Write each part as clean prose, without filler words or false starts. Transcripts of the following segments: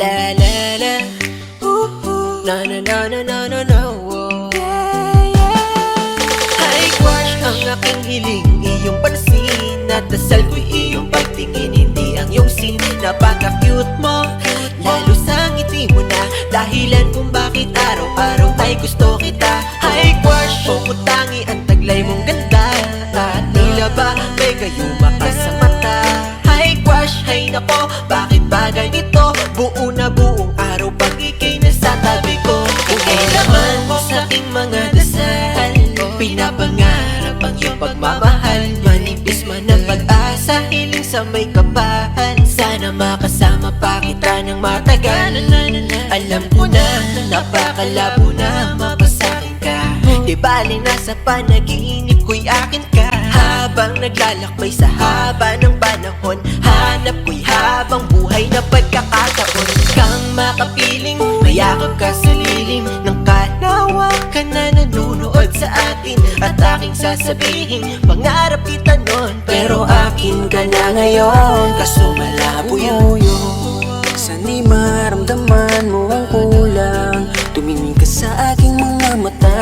La la la, na na na na na na na, High crush ang aking hiling, iyong pansin at dasal ko'y iyong pagtingin, hindi ang iyong sin. Napaka-cute mo, lalo sa ngiti mo na dahilan kung bakit araw-araw ay gusto kita. High crush, pumutangi ang taglay mong ganda at tila ba may gayuma ka sa mata. High crush, hay nako, bakit ba ganito? Buo na buong araw pag ika'y nasa tabi ko. Ika'y naman sa aking mga dasal, pinapangarap ang iyong pagmamahal. Manipis man ang pag-asa, hiling sa may kapal. Sana makasama pa kita ng matagal. Alam ko na, napakalabo na mapasakin ka. Di bali nasa panaginip ko'y akin ka. Habang naglalakbay sa haba ng panahon, hanap ko'y habang buhay na pagkakataon. Kang makapiling, mayakap ka sa lilim ng kalawakan na nanunood sa atin. At aking sasabihin, pangarap kita nun, pero akin ka na ngayon, kaso malabo yun. Sana'y maramdaman mo ang kulang, tumingin ka sa aking mga mata.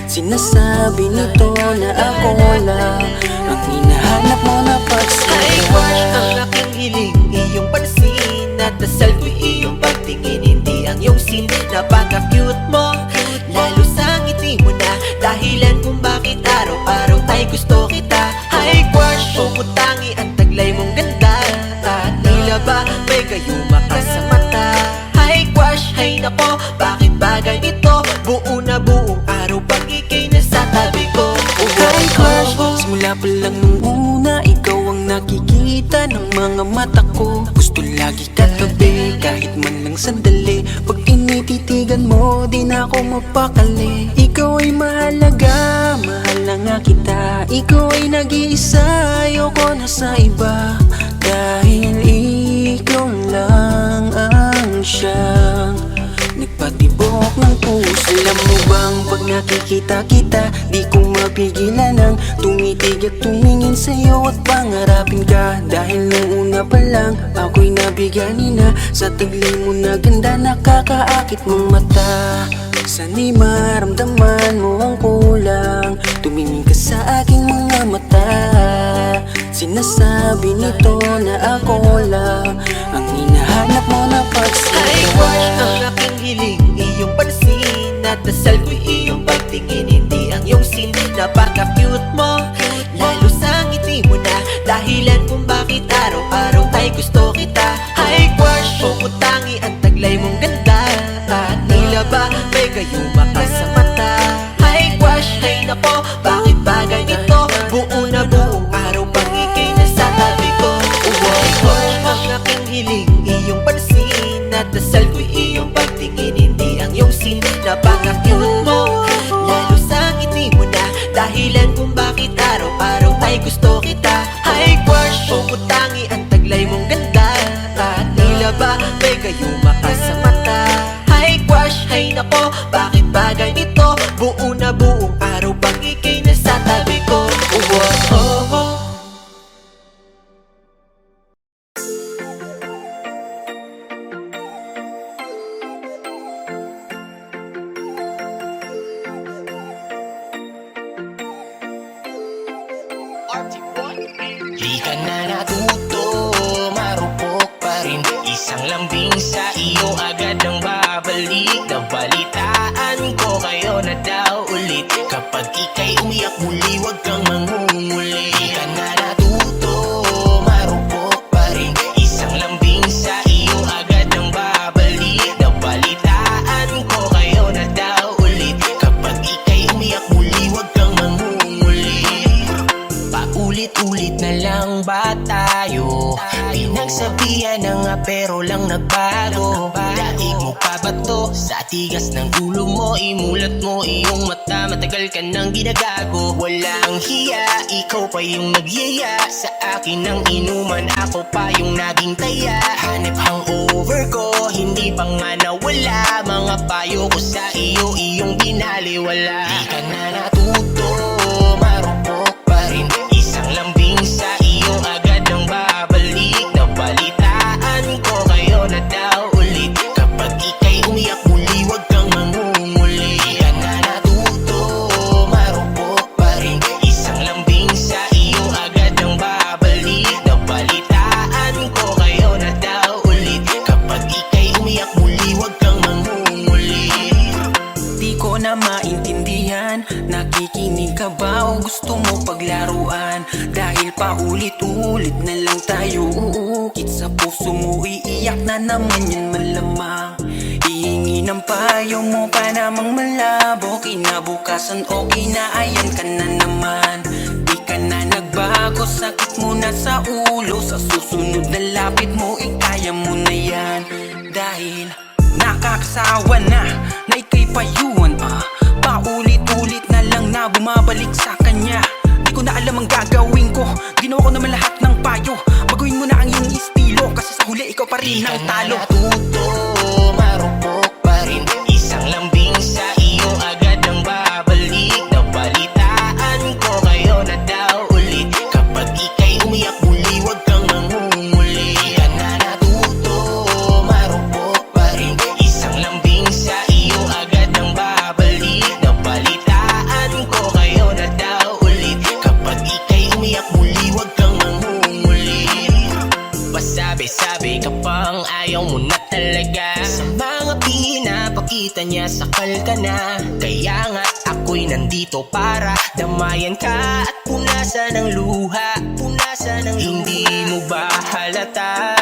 Sinasabi nito na ako lang ang hinahanap mo na High crush ang pagsaya. aking hiling, iyong pansin at dasal ko'y iyong pagtingin, hindi ang iyong sin. Napaka-cute mo, lalo sa ngiti mo na dahilan kung bakit araw-araw ay gusto kita. High crush, pumutangi ang taglay mong ganda at tila ba may gayuma ka sa mata. High crush, hay nako, bakit ba ganito? Buo na buong araw pag ika'y nasa tabi ko. High crush, simula pa lang nung una, ikaw ang nakikita ng mga mata ko. Gusto lagi katabi, kahit man lang sandali. Pag tinititigan mo, di na ako mapakali. Ikaw ay mahalaga, mahal na nga kita. Ikaw ay nag-iisa, ayoko na sa iba. Dahil ikaw lang ang siyang nagpatibok ng puso. Alam mo bang pag nakikita kita, di ko mapigilan ang tumitig at tumingin sa'yo at pangarapin ka. Dahil nung una pa lang, ako'y nabigani na sa taglay mo na ganda, nakakaakit mong mata. Sana'y maramdaman mo ang kulang, tumingin ka sa aking mga mata. Sinasabi nito na ako lang ang hinahanap mo na High crush ang pagsaya. aking hiling, iyong pansin at dasal ko'y iyong pagtingin, hindi ang iyong sin. Napaka-cute mo, lalo sa ngiti mo na dahilan kung bakit araw-araw ay gusto kita. High crush, pumutangi ang taglay mong ganda at tila ba may gayuma ka sa mata. High crush, hay nako, bakit ba ganito? Buo na buong araw pag ika'y nasa tabi ko. High crush ang aking hiling, iyong pansin at dasal ko'y iyong pagtingin, hindi ang iyong sin. Napaka-cute mo, lalo sa ngiti mo na dahilan kung bakit araw-araw ay gusto kita. High crush, pumutangi ang taglay mong ganda at tila ba may gayuma ka sa mata. High crush, hay nako, bakit ba ganito? Buo na buong araw pag ika'y nasa tabi ko. Di ka na natuto, marupok pa rin. Isang lambing sa iyo agad ang babalik. Nabalitaan ko kayo na daw ulit. Kapag ika'y umiyak muli, wag kang mangunguli. Di ka na natuto, marupok pa rin. Isang lambing sa iyo agad ang babalik. Nabalitaan ko kayo na daw ulit. Kapag ika'y umiyak muli, wag kang mangunguli. Paulit-ulit na lang ba tayo? Pinagsabihan na nga pero lang nagbago. Daig mo pa ba to? Sa tigas ng ulo mo, imulat mo iyong mata. Matagal ka nang ginagago. Walang hiya, ikaw pa yung nagyaya. Sa akin ang inuman, ako pa yung naging taya. Hanip hangover ko, hindi pa nga nawala. Mga payo ko sa iyo, iyong binaliwala. Di ka na natuto, marupok pa rin. Isang lambing sa iyo agad ang babalik. Nabalitaan ko kayo na daw paglaruan. Dahil paulit-ulit na lang tayo uukit sa puso mo, iiyak na naman yan malamang. Hihingi ng payo mo pa namang malabo, kinabukasan okay na ayan ka na naman. Di ka na nagbago, sakit mo na sa ulo, sa susunod na lapit mo kaya mo na yan. Dahil nakakasawa na ika'y payuhan paulit-ulit na lang na bumabalik sa kanya. Di ko na alam ang gagawin ko, ginawa ko naman lahat ng payo. Baguhin mo na ang iyong estilo, kasi sa huli ikaw pa rin ang talo. Natuto, marupok pa rin, isang lambing sa iyo agad ang babalik. Nabalitaan ko kayo na daw ulit, kapag ika'y umiyak muli huwag kang mangunguli. Di ka na natuto, marupok pa rin, isang lambing sa iyo agad ang babalik. Nabalitaan ko kayo na daw ulit, kapag ika'y umiyak muli huwag kang mangunguli. Pasabi-sabi ka pang ayaw mo na talaga, sa mga pinapakita niya sakal ka na. Kaya nga ako'y nandito para damayan ka at punasan ng luha, punasan ng hindi mo ba halata?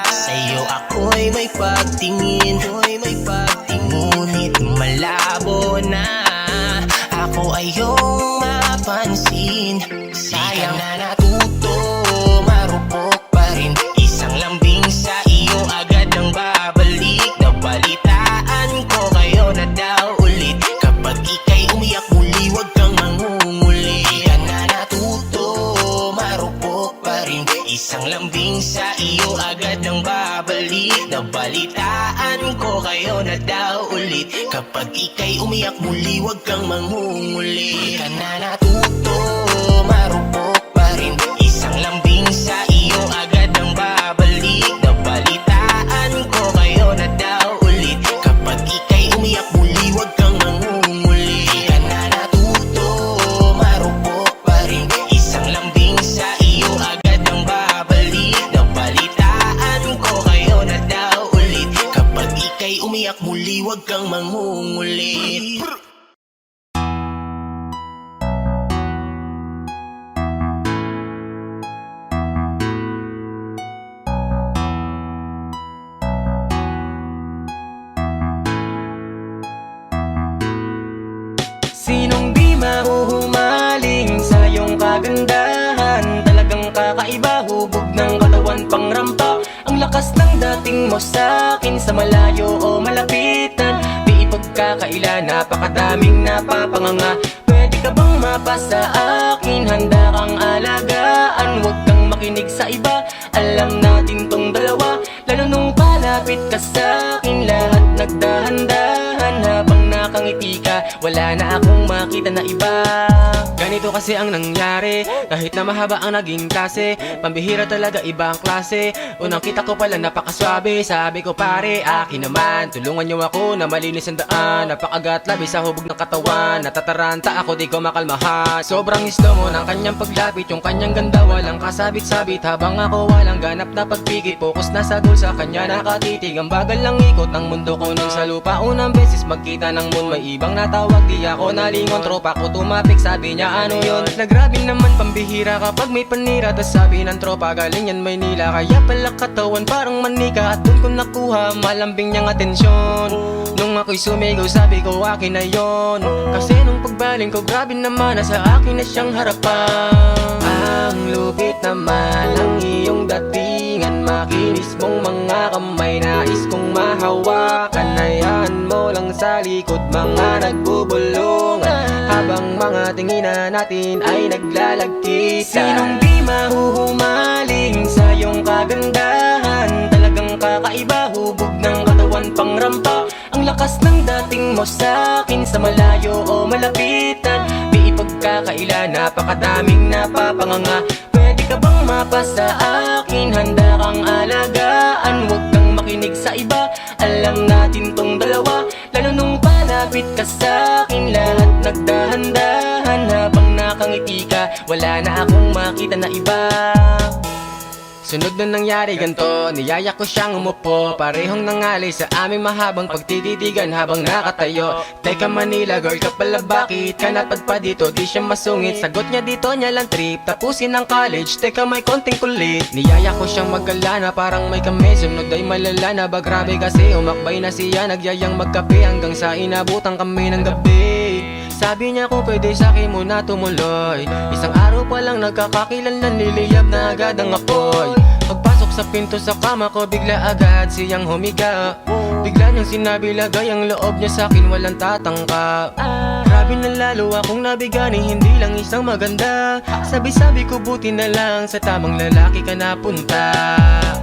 Sa'yo ako'y may pagtingin, ngunit malabo na ako ay iyong mapansin. Sayang na natuto, marupok pa rin, isang lambing sa iyo agad ang babalik. Nabalitaan ko kayo na daw ulit, kapag ika'y umiyak muli huwag kang mangunguli. Di ka na natuto, marupok pa rin, isang lambing sa iyo agad ang babalik. Nabalitaan ko kayo na daw ulit, kapag ika'y umiyak muli huwag kang mangunguli. Di ka na natuto, marupok pa rin, isang lambing sa iyo agad ang babalik. Nabalitaan ko kayo na daw ulit, kapag ika'y umiyak muli huwag kang mangunguli. Di ka na natuto, marupok pa rin, isang lambing sa iyo agad ang babalik. Nabalitaan ko kayo na daw ulit, kapag ika'y umiyak muli huwag kang mangunguli. Sinong di mahuhumaling sa iyong kagandahan? Talagang kakaiba, hubog ng katawan pang rampa. Ang lakas ng dating mo sa'kin, sa malayo o malapitan. Di ipagkakaila, napakadaming napapanganga. Pwede ka bang mapasa akin? Handa kang alagaan, huwag kang makinig sa iba. Alam natin tong dalawa, lalo nung palapit ka sa'kin. Lahat nagdahan-dahan habang nakangiti ka, wala na akong makita na iba. Ganito kasi ang nangyari, kahit na mahaba ang naging klase, pambihira talaga iba ang klase. Unang kita ko pala napakaswabe, sabi ko pare akin naman, tulungan niyo ako na malinis ang daan. Napakagat labi sa hubog ng katawan, natataranta ako di ko makalmahan. Sobrang slow mo ng kanyang paglapit, yung kanyang ganda walang kasabit-sabit. Habang ako walang ganap na pagpigit, focus na sa goal, sa kanya nakatitig. Ang bagal lang ikot ang mundo ko nun sa lupa. Unang beses magkita ng moon, may ibang natawag, di ako nalingon. Tropa ko tumapik, sabi niya ano yun? Nagrabe naman pambihira kapag may panira, tas sabi ng tropa galing yan Maynila. Kaya pala katawan parang manika, at dun ko nakuha malambing niyang atensyon. Nung ako'y sumigaw sabi ko akin na yon, kasi nung pagbaling ko grabe naman, nasa akin na siyang harapan. Ang lupit naman ang iyong datingan, makinis mong mga kamay, nais kong mahawakan. Hayaan mo lang sa likod mga nagbubulungan, habang mga tinginan natin ay naglalagkitan. Sinong di mahuhumaling sa iyong kagandahan? Talagang kakaiba, hubog ng katawan pang rampa. Ang lakas ng dating mo sa'kin, sa malayo o malapitan. Di ipagkakaila, napakadaming napapanganga. Pwede ka bang mapasa akin? Handa kang alagaan, huwag kang makinig sa iba. Alam natin tong dalawa, lalo nung palapit ka sa'kin. Lahat nagdahan-dahan habang nakangiti ka, wala na akong makita na iba. Sunod na nangyari ganto, niyaya ko siyang umupo. Parehong nangali sa aming mahabang pagtititigan habang nakatayo. Teka Manila girl ka pala, bakit ka napadpa dito? Di siya masungit, sagot niya dito niya lang trip. Tapusin ang college, teka may konting kulit. Niyaya ko siyang maggalana, parang may kami. Sunod ay malala na ba, grabe kasi umakbay na siya. Nagyayang magkape hanggang sa inabutan kami ng gabi. Sabi niya kung pwede sa'kin muna tumuloy. Isang araw pa lang nagkakakilanlan, niliyab na agad ang apoy. Pagpasok sa pinto sa kama ko, bigla agad siyang humiga. Bigla niyang sinabi lagay ang loob niya sa'kin, walang tatangka. Grabe na lalo akong nabigani, hindi lang isang maganda. Sabi-sabi ko buti na lang sa tamang lalaki ka napunta.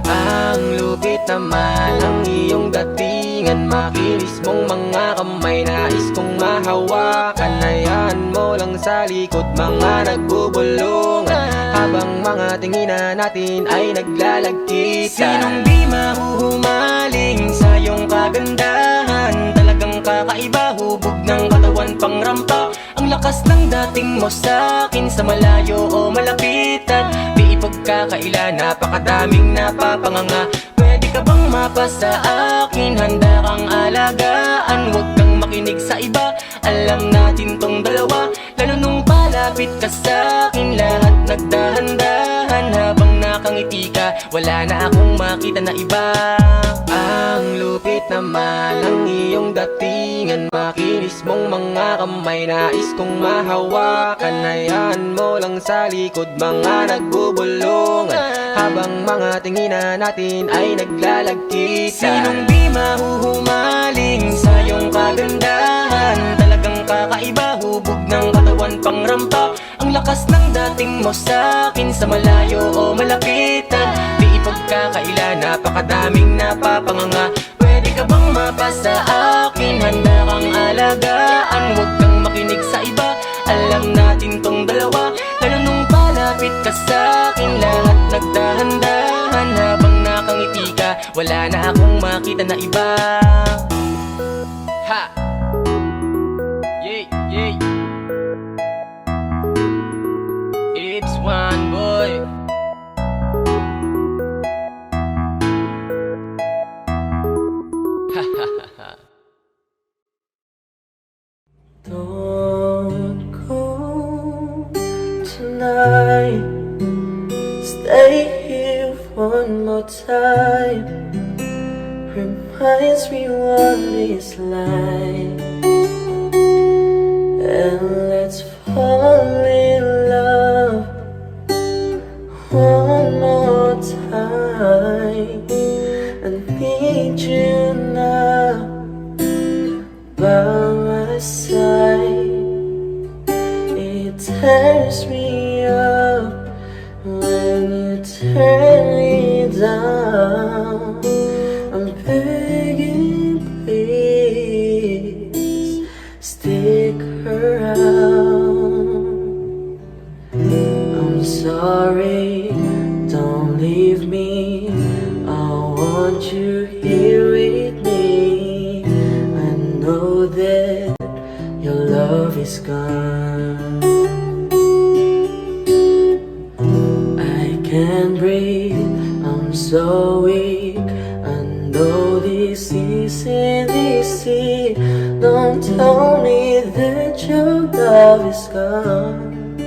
Ang lupit naman ang iyong datingan, makinis mong mga kamay, nais kong mahawakan. Hayaan mo lang sa likod mga nagbubulungan, habang mga tinginan natin ay naglalagkita. Sinong di mahuhumaling sa iyong kagandahan? Talagang kakaiba, hubog ng katawan pang rampa. Ang lakas ng dating mo sa'kin, sa malayo o malapitan. Di ipagkakaila, napakadaming napapanganga. Pwede ka bang mapasa akin? Handa kang alagaan, huwag kang makinig sa iba. Alam natin tong dalawa, lalo nung palapit ka sa'kin. Lahat nagdahan-dahan habang nakangiti ka, wala na akong makita na iba. Ang lupit naman ang iyong datingan, makinis mong mga kamay, nais kong mahawakan. Hayaan mo lang sa likod mga nagbubulungan, habang mga tinginan natin ay naglalagkita. Sinong di mahuhumaling sa iyong kagandahan? Talagang kakaiba, hubog ng katawan pang rampa. Ang lakas ng dating mo sa'kin, sa malayo o malapitan. Di ipagkakaila, napakadaming napapanganga. Pwede ka bang mapasa akin? Handa kang alagaan, huwag kang makinig sa iba. Alam natin tong dalawa, lalo nung palapit ka sa'kin. Lahat nagdahan-dahan habang nakangiti ka, wala na akong makita na iba. Ha! Yay, yay. It's one boy. Ha ha ha ha. Don't go tonight. Stay here one more time. Reminds me what it's like. And let's fall in love one more time. I need you now by my side. It tears me up when you turn me down. I'm begging, please stick around. I'm sorry, don't leave me. I want you here with me. I know that your love is gone. I can't breathe, I'm so weak. I know this isn't easy. Don't tell me that your love is gone,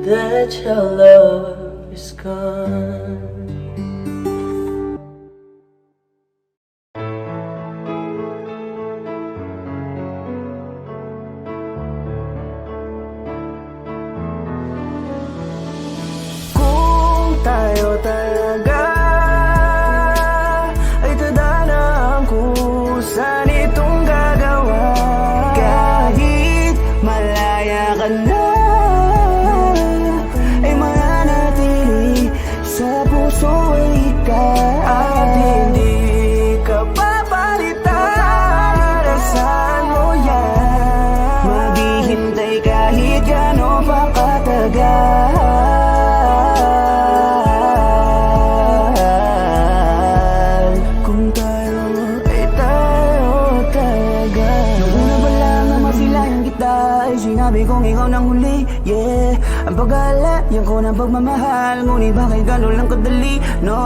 that your love is gone. Kung tayo talaga ay tada na ang kusa nitong gagawa, kahit malaya ka na ay mananatili sa puso ay ikaw. At hindi ka papalitan, saan mo yan? Maghihintay kahit gano'n pa katagal. Kung tayo ay tayo talaga. Nung una pa lang na masilayan kita, ay sinabi kong ikaw nang huli. Yeah, ang pag-aalayan ko ng pagmamahal. Ngunit bakit gano'n lang kadali? No,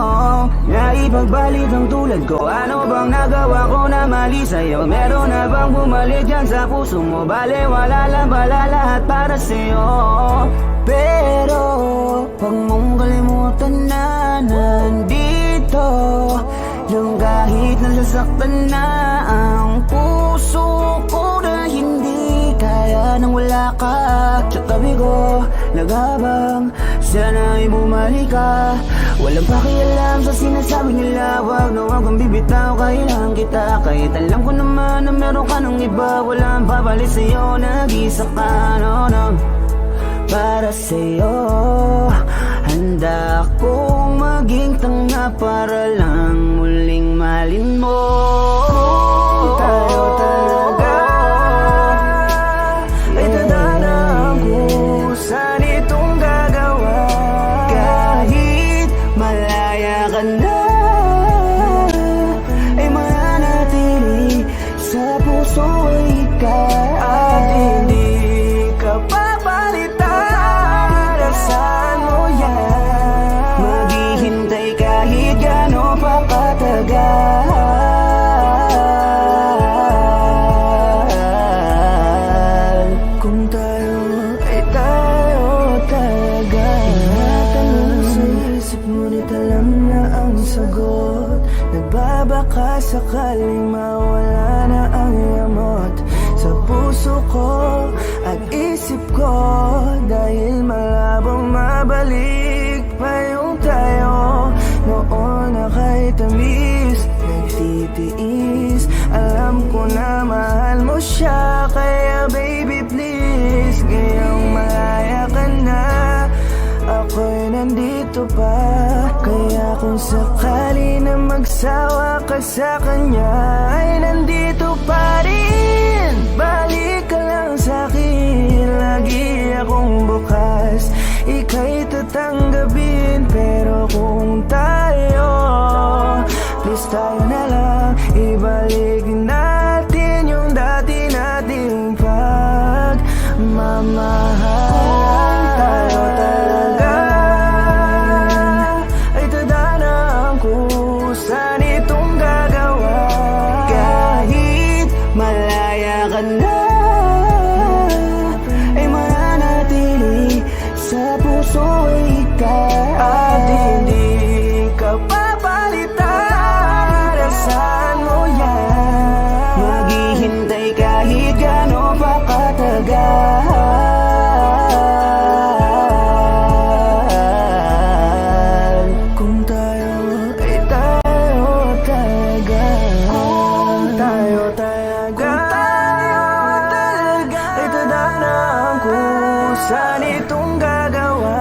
naipagbalit ang tulad ko. Ano bang nagawa ko na mali sa'yo? Meron na bang bumalik dyan sa puso mo? Bale, wala lang pala lahat para sa'yo. Pero huwag mong kalimutan na nandito lang kahit nasasaktan na ang puso ko na hindi kaya nang wala ka sa tabi ko. Naghabang sana'y bumalik ka. Walang pakialam sa sinasabi nila. Wag na wag kang bibitaw, kailangan kita. Kahit alam ko naman na meron ka ng iba, walang babalik sa'yo, nag-isa ka, no, no. Para sa'yo, handa akong maging tanga para lang muling malin mo. Tayo talaga ay tadhana kung saan itong gagawa. Kahit malaya ka na, ay mananatili sa puso ikaw. At hindi ka papalitan, saan mo yan? Maghihintay kahit gano'n pa katagal. Kung tayo ay tayo talaga. Tinatanong sa isip ngunit alam na ang sagot. Nagbabaka sakaling mawala na ang yamot sa puso ko at isip ko. Dahil malabong mabalik pa yung tayo noon na kahit tamis nagtitiis. Alam ko na mahal mo siya, kaya baby please, ngayong malaya ka na, ako'y nandito pa. Kaya kung sakali na magsawa ka sa kanya, ay nandito pa rin. Balik ka lang sa'kin, lagi akong bukas. Ika'y tatanggapin, pero kung tayo, please tayo na lang. Ibalik natin yung dati nating pagmamahal. Tayo talaga ay tadhana kung saan itong gagawa. Kahit malaya ka na, ay mananatili sa puso ikaw. At hindi ka papalitan, saan mo yan? Maghihintay kahit gano'n pa katagal. Kung tayo ay tayo talaga. Kung tayo talaga ay tadhana kung saan itong gagawa.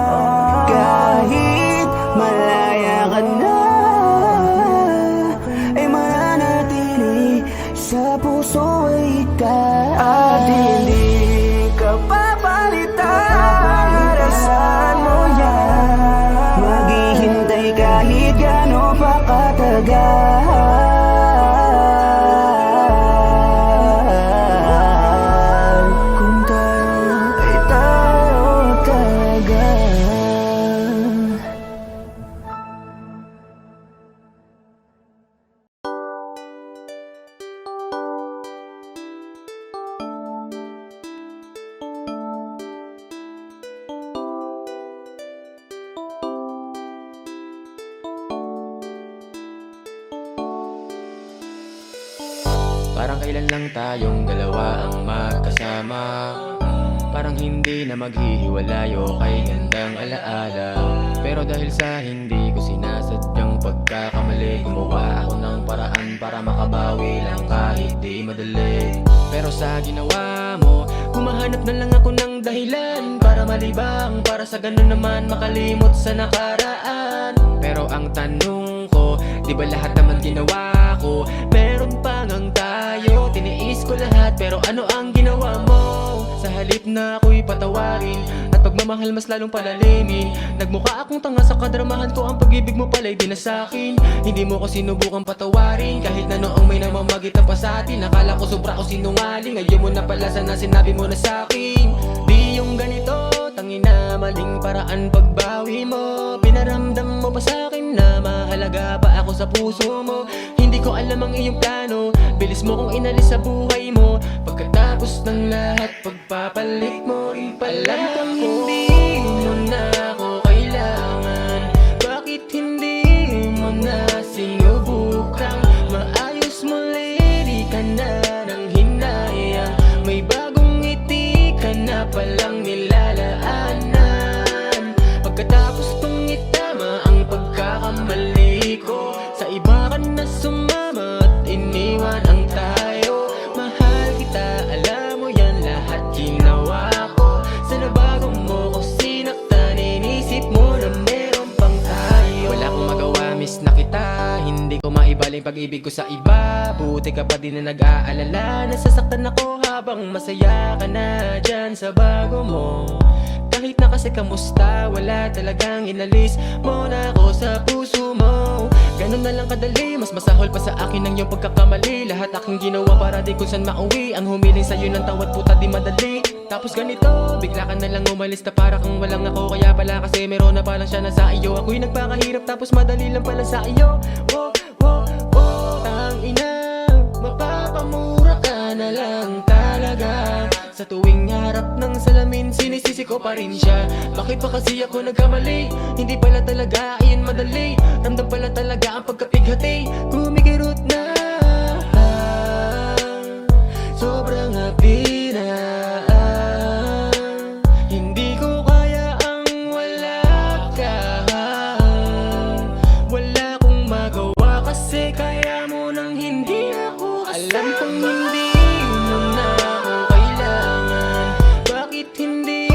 Kahit malaya ka na, ay mananatili sa puso ikaw. At hindi ka papalitan, saan mo yan? Maghihintay kahit gano'n pa katagal. Kung tayo ay tayo talaga. Parang kailan lang tayong dalawa ang magkasama. Parang hindi na maghihiwalayo kay gandang alaala. Pero dahil sa hindi ko sinasadyang pagkakamali, gumawa ako ng paraan para makabawi lang kahit di madali. Pero sa ginawa mo, humahanap na lang ako ng dahilan para malibang, para sa ganun naman makalimot sa nakaraan. Pero ang tanong ko, di ba lahat naman ginawa ko? Meron pa ngang tayo, tiniis ko lahat, pero ano ang ginawa mo? Sa halip na ako'y patawarin at pagmamahal mas lalong palalimin, nagmukha akong tanga sa kadramahan ko. Ang pag-ibig mo pala'y di na sa'kin. Hindi mo ko sinubukang patawarin kahit na noong may namamagitan pa sa atin. Akala ko sobra ko sinungaling, ngayon mo na pala sana sinabi mo na sa'kin. Di yung ganito, tanging na maling paraan pagbawi mo. Pinaramdam mo ba sa'kin na mahalaga pa ako sa puso mo? Hindi ko alam ang iyong plano, bilis mo kong inalis sa buhay mo. Pagkatapos ng lahat, pagpapalit mo rin pala kang hindi mo na ako kailangan. Bakit hindi mo na sinubukang maayos muli? Di ka na nang hinayang, may bagong ngiti ka na palang nilalaanan. Pagkatapos kong itama ang pagkakamali ko, sa iba ka na sumama at iniwan ang tayo. Mahal kita, alam mo yan, lahat ginawa ko. Sana bago mo ko sinaktan, inisip mo na meron pang tayo. Wala akong magawa, miss na kita, hindi ko maibaling pag-ibig ko sa iba. Buti ka pa din na nag-aalala, nasasaktan ako habang masaya ka na dyan sa bago mo. Kahit na kasi kamusta, wala talagang inalis mo na ako sa puso mo. Ganun na lang kadali, mas masahol pa sa akin ang iyong pagkakamali. Lahat aking ginawa para di kung saan mauwi, ang humiling sa'yo ng tawad puta di madali. Tapos ganito, bigla ka na lang umalis na para kang walang ako. Kaya pala kasi meron na palang siya na sa iyo. Ako'y nagpakahirap tapos madali lang pala sa iyo. Oh, oh, oh, tangina, mapapamura ka na lang talaga. Sa tuwing harap ng salamin, sinisisi ko pa rin siya. Bakit pa kasi ako nagkamali? Hindi pala talaga iyan madali. Ramdam pala talaga ang pagkapighati. Kumikirot na, sobrang happy na. Hindi ko kaya ang wala ka. Wala kong magawa kasi kaya mo nang hindi ako kasama. Alam kong hindi mo na ako kailangan. Bakit hindi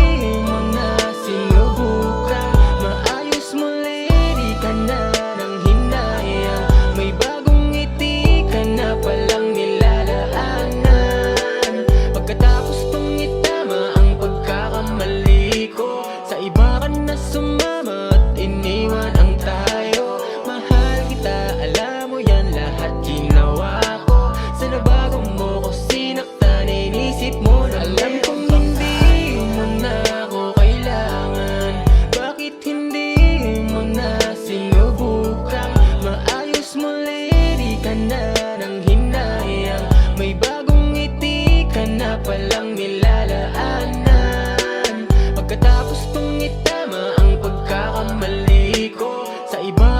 mo na sinubukan maayos muli? Di ka na nang hinayang, may bagong ngiti ka na palang nilalaanan. Pagkatapos kong itama ang pagkakamali ko, sa iba ka na sumama at iniwan ang tayo. Mahal kita, alam mo yan, lahat ginawa ko. Sana bago mo ko sinaktan, inisip mo na alam kong hindi mo na ako kailangan. Bakit hindi mo na sinubukan maayos muli? Di ka na nang hinayang, may bagong ngiti ka na palang nilalaanan. Pagkatapos kong itama ang pagkakamali ko, sa iba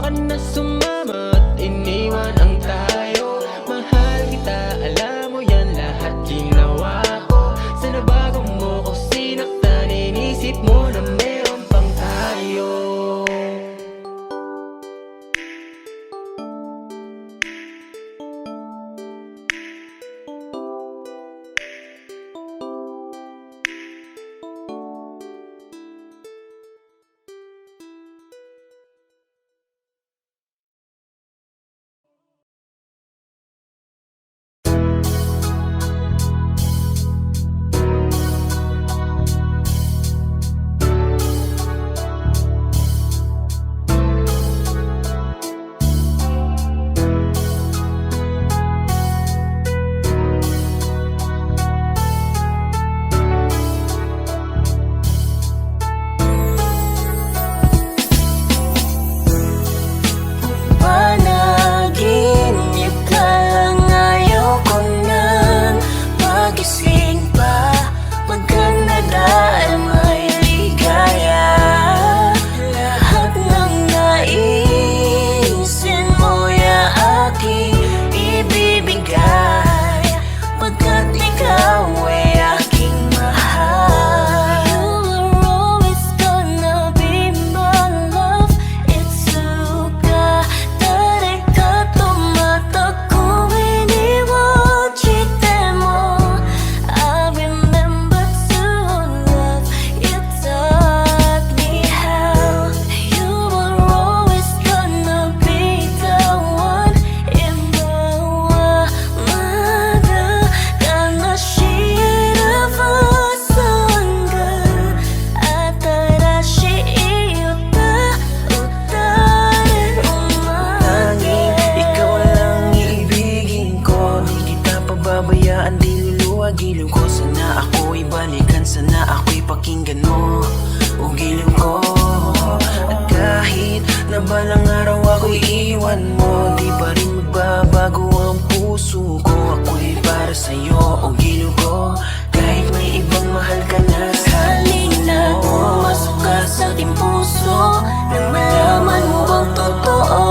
nararamdaman mo, di pa rin magbabago ang puso ko. Ako'y para sa'yo, o gilo ko, kahit may ibang mahal ka na. Halina, pumasok ka sa aking puso, nang malaman mo bang totoo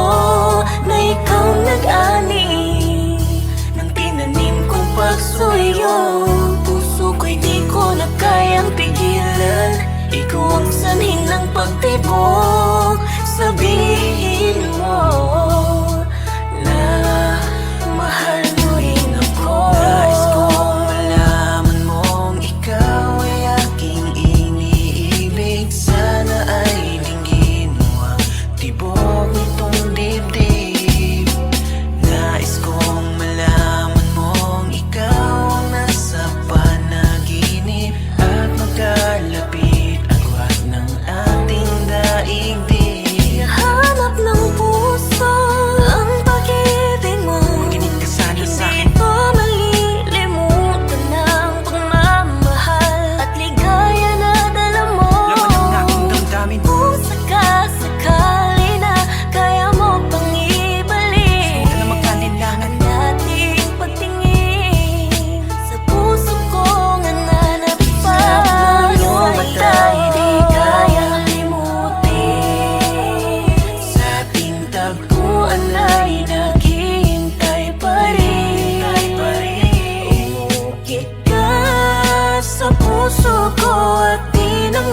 na ikaw nag-ani ng tinanim kong pagsuyo. Puso ko'y di ko na kayang pigilan, ikaw ang sanhin ng pagtibok. Sabihin mo na mahal mo rin ako. Nais kong malaman mong ikaw ay aking iniibig. Sana ay dinggin mo ang tibok nitong dibdib. Nais kong malaman mong ikaw ang nasa panaginip at magkalapit agwat ng ating daigdig. Hanap ng puso ang pag-ibig mo, Makinig ka sana sa'kin. hindi ko malilimutan ang pagmamahal at ligaya na dala mo. Laman ng aking damdamin. Kung sakasakali na kaya mo pang ibalik Huwag ka na magkalinlangan. ang dating pagtingin sa puso ko nga nanapag sa'yo, di kayang limutin. Sa ating Tagpuan ay naghihintay pa rin. Umukit ka sa puso ko at di nang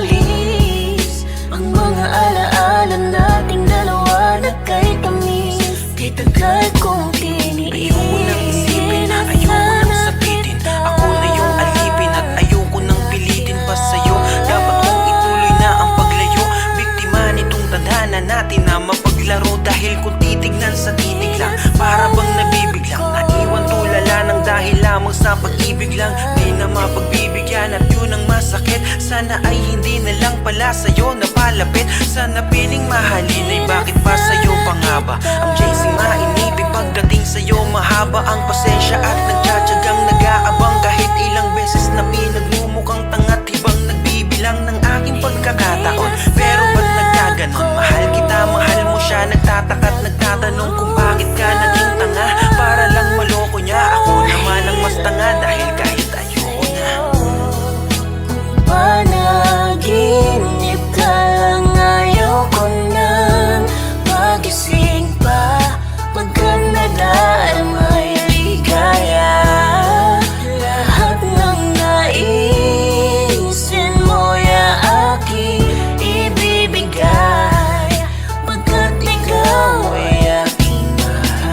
maalis ang mga alaala nating dalawa na kay tamis. Di tagal kong tiniis. Ayoko nang isipin, ayoko nang sabitin. Ako na yung alipin at ayoko nang pilitin pa sa'yo. Dapat kong ituloy na ang paglayo. Biktima nitong tadhana natin na mapaglaro. Dahil kung titignan sa titig lang, para bang nabibiglang naiwan tulala ng dahil lamang sa pag-ibig lang. Di na mapagbibigyan at yun ang masakit. Sana ay hindi na lang pala sa'yo napalapit. Sana piling mahalin ay bakit pa sa'yo pa nga ba? Ang chasing mainibig pagdating sa'yo mahaba ang pasensya at nagtsatsagang nag-aabang. Kahit ilang beses na pinagmumukhang tangat ibang nagbibilang ng aking pagkakataon. Pero ba't nagkaganon? Mahal kita, mahal mo siya. Nagtataka't nagtatanong kung bakit ka naging tanga. Para lang maloko niya, ako naman ang mas tanga. Dahil kahit ayoko na. Panaginip ka lang, ayaw ko nang magising pa. Pagkat nadaalmay ligaya, lahat ng naisin mo ya aking ibibigay. Pagkat ikaw ay aking mahal,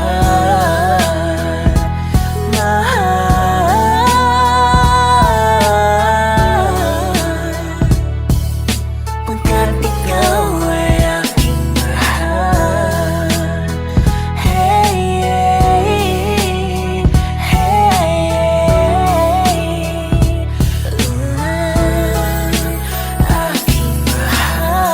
pagkat ikaw ay aking mahal. Hey, hey, hey, aking mahal.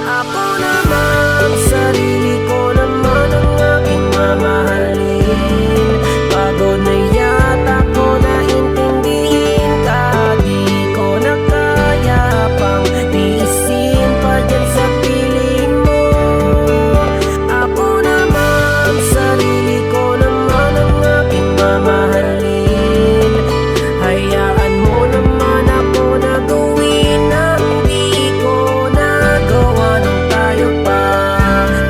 Ako naman, sarili ko naman ang aking mamahalin. Pagod na yata ko na intindihin ka. Di ko na kaya pang tiisin pa dyan sa piling mo. Ako naman, sarili ko naman ang aking mamahalin. Hayaan mo naman ako na gawin ang di ko nagawa nung tayo pa.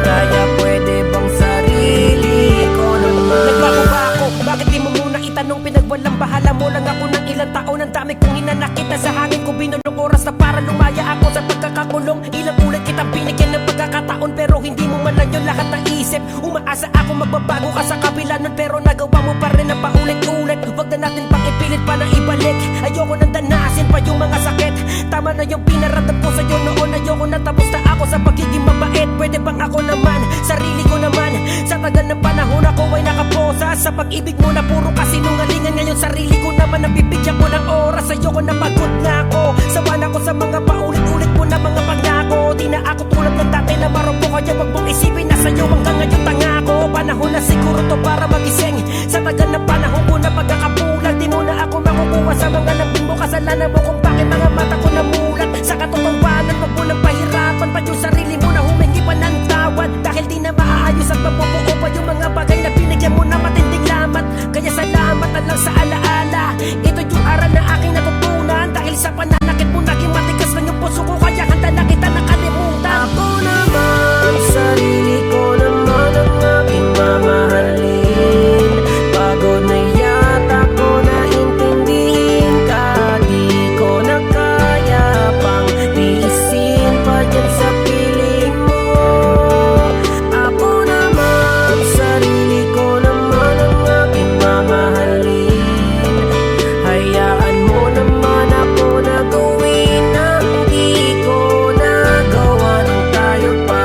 Kaya pwede bang sarili ko naman? Nagbago ba ako? Bakit di mo muna itanong? Pinagwalang bahala mo lang ako ng ilang taon. Ang dami kong hinanakit na sa hangin ko. Binulong oras na para lumaya ako sa pagkakakulong. Ilang ulit kitang binigyan ng pagkakataon, pero hindi mo man lang yun lahat ng isip. Umaasa ako magbabago ka sa kabila nun, pero nagawa mo pa rin na paulit-ulit. Huwag na natin pang ipilit pa na ibalik. Ayoko nang danasin pa yung mga sakit. Tama na yung pinaramdam ko sa'yo noon. Ayoko na tapos na ako sa pagiging mabait. Pwede bang ako naman, sarili ko naman? Sa tagal ng panahon ako ay nakaposa sa pag-ibig mo na puro kasinungalingan. Ngayon sarili ko na naman ang bibigyan ko ng oras. Ayoko na pagod na ako. Sawa na ko sa mga paulit-ulit mo na mga pangako. Di na ako tulad ng dati na marupok. Kaya wag mong isipin na sa'yo hanggang ngayon tanga ko. Panahon na siguro to para magising. Sa tagal ng panahon ko na pagkakapulag, di mo na ako makukuha sa mga lambing mo. Kasalanan mo kung bakit mga mata ko namulat. Sa katotohanan, wag mo nang pahirapan pa yung sarili mo na humingi pa ng tawad. Dahil di na maaayos at mabubuo pa yung mga bagay na binigyan mo na matinding lamat. Kaya salamat na lang sa alaala. Ito yung aral na aking natutunan. Dahil sa pananakit mo naging matigas na yung puso ko. Kaya handa na kita nakalimutan. Ako naman, sarili ko naman ang aking mamahalin. Pagod na yata ko na intindihin ka. Di ko na kaya pang tiisin pa dyan sa piling mo. Ako naman, sarili ko naman ang aking mamahalin. Hayaan mo naman ako na gawin ang di ko nagawa nung tayo pa.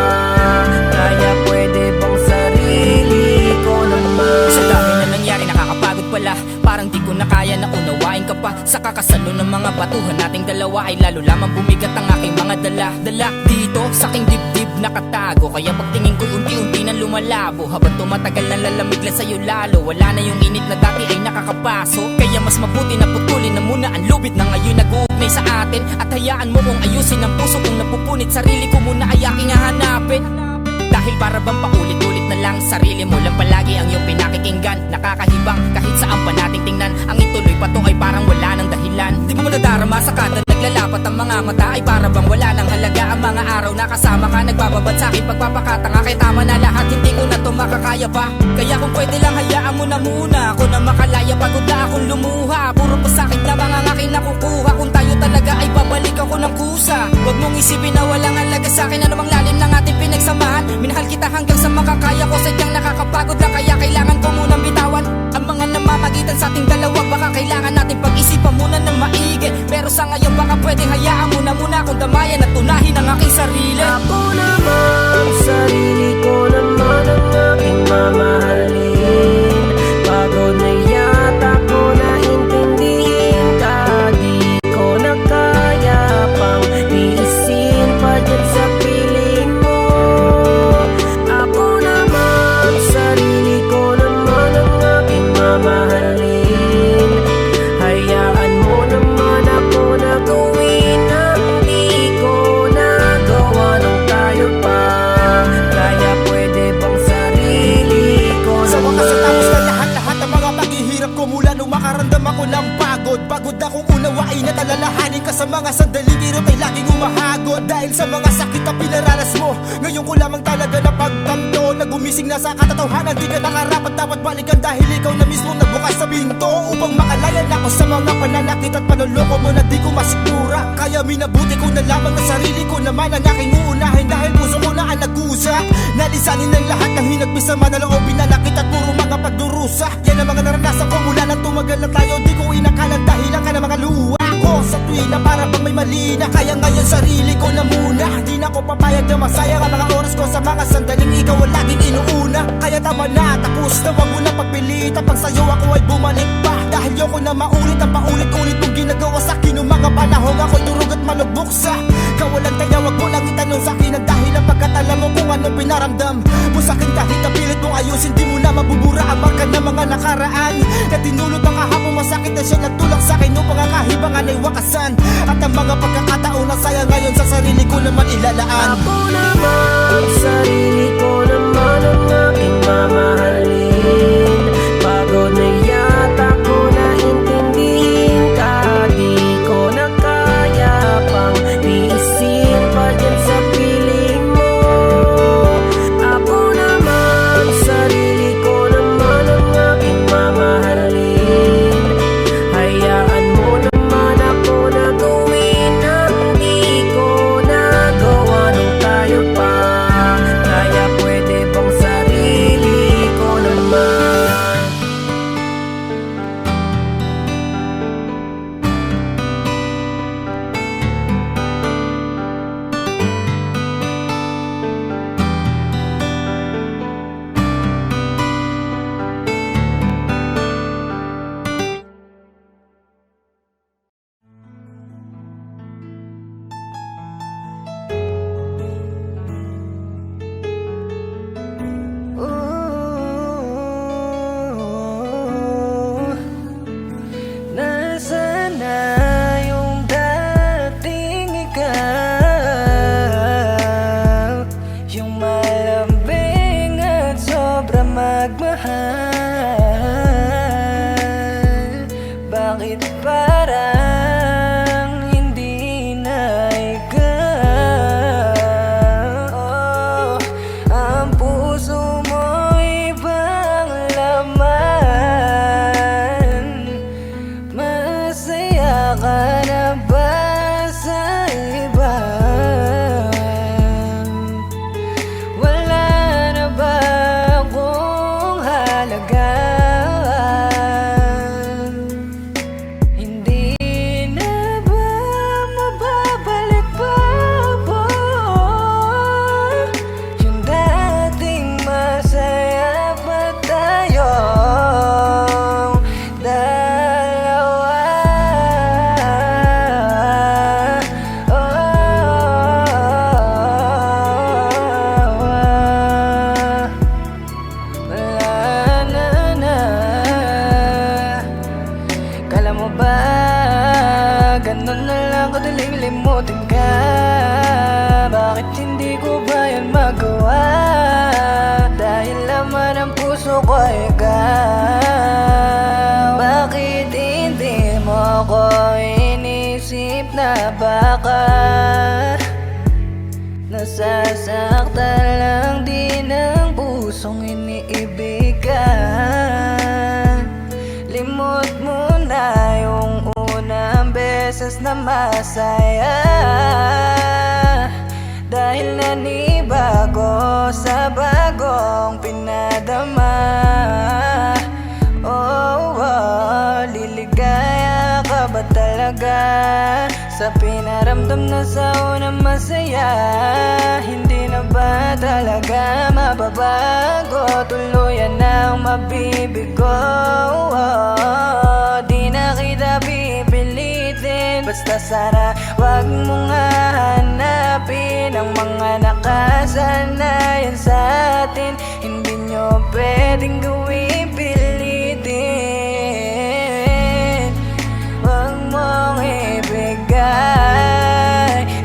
Kaya pwede bang sarili ko naman? Sa dami na nangyari nakakapagod pala. Parang di ko na kaya na unawain ka pa. Sa kakasalo ng mga batuhan nating dalawa ay lalo lamang bumigat ang aking mga dala dito sa aking dibdib nakatago. Kaya pagtingin ko'y unti-unti na lumalabo. Habang tumatagal na lalamig lang sa'yo lalo. Wala na yung init na dati ay nakakapaso. Kaya mas mabuti na putulin na muna ang lubid na ngayon nag-uugnay sa atin. At hayaan mo kong ayusin ang puso kong napupunit. Sarili ko muna ay aking hahanapin. Dahil para bang paulit-ulit na lang, sarili mo lang palagi ang iyong pinakikinggan. Nakakahibang kahit saan pa nating tingnan. Ang ituloy pa to ay parang wala nang dahilan. Di mo nadarama sa kada naglalapat ang mga mata ay para bang wala nang halaga. Ang mga araw na kasama ka nagbababad sa akin pagpapakatanga. Kaya tama na lahat, hindi ko na to makakaya pa. Kaya kung pwede lang hayaan mo na muna ako na makalaya. Pagod na akong lumuha, puro pasakit na mga aking nakukuha. Kung tayo talaga ay babalik ako ng kusa. Huwag mong isipin na walang halaga sa akin. Ano bang lalim ng ating pinagsamahan? Minahal kita hanggang sa makakaya ko. Sadyang nakakapagod lang kaya kailangan ko munang bitawan ang mga namamagitan sa ating dalawa. Baka kailangan natin pag-isipan muna ng maigi. Pero sa ngayon baka pwedeng hayaan mo na muna akong damayan at tunahin ang aking sarili. Ako naman, sarili ko naman ang aking mamahalin. Pagod na yata ko na intindihin ka. Di ko na kaya pang tiisin pa dyan sa piling mo. Ako naman, sarili ko naman ang aking mamahalin. Hayaan mo naman ako na gawin ang di ko nagawa nung tayo pa. Kaya pwede bang sarili ko Sa naman? wakas natapos na lahat-lahat ang mga paghihirap ko mula nung makaramdam ako ng pagod. Pagod akong unawain at alalahanin ka sa mga sandaling kirot ay laging umahagod. Dahil sa mga sakit na pinaranas mo, ngayon ko lamang talaga napagtanto na gumising na sa katotohanan. Di ka nakarapat dapat balikan dahil ikaw na mismo nagbukas sa pinto upang makalaya na ako sa mga pananakit at panuloko mo na di ko masikura. Kaya minabuti ko na lamang na sarili ko naman ang aking uunahin. Dahil puso ko na ang nag-usa, nalisanin ng lahat ng hinagpis sa manaloobin na nakit at puro mga pagdurusa. Yan ang mga naranasan ko mula nang tumagal na tayo. Di ko inakalang dahilan ka ng mga luha ko sa tuwing na para bang may mali na. Kaya ngayon sarili ko na muna. Di na ko papayag na masayang ang mga oras ko sa mga sandaling ikaw ang laging inuuna. Kaya tama na, tapos na wag mo na pagpilitan. Pag sa'yo ako ay bumalik pa. Dahil yoko na maulit ang paulit-ulit mong ginagawa sa'kin noong mga panahon ako'y durog at malugbuksa. Kawalan kaya wag mo lang itanong sa'kin ang dahilan pagkat alam mo kung ano pinaramdam mo sa'kin. Kahit napilit mong ayusin, di mo na mabubura ang marka ng mga nakaraan na tinulot ang kahapong masakit na siya nagtulak sa'kin upang ang kahibangan ay wakasan. At ang mga pagkakataon na sayang ngayon sa sarili ko naman ilalaan. Ako naman, sarili ko naman ang aking mamahalin. Pagod na yata ko na intindihin ka. Di ko na kaya pang tiisin pa dyan sa piling mo. Ako naman, sarili ko naman ang aking mamahalin. Hayaan mo naman ako na gawin ang di ko nagawa nung tayo pa. Kaya pwede bang sarili ko naman? kalimutin ka? Bakit hindi ko ba yan magawa? Dahil laman ang puso ko ay ikaw. Bakit hindi mo ko inisip na baka nasasaktan lang din ang pusong iniibigan? Limot mo na yung unang beses na masaya, dahil nanibago sa bagong pinadama. Liligaya ka ba talaga sa pinaramdam na sa unang masaya? Hindi na ba talaga mababago? Tuluyan ang mabibigo. Di na kita pipilitin, basta sana wag mong hahanapin ang mga nakasanayan sa atin. Hindi nyo pwedeng gawin pilitin. Wag mong ibigay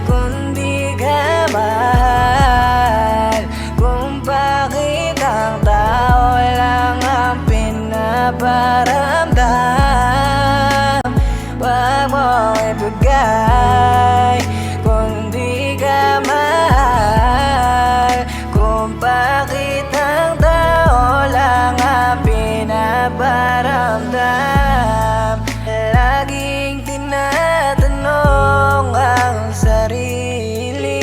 kung di ka mahal, kung bakit ang tao lang ang pinaparamdam. Wag mong ibigay kung di ka mahal, kung bakit ang tao lang ang pinaparamdam. Laging tinatanong ang sarili,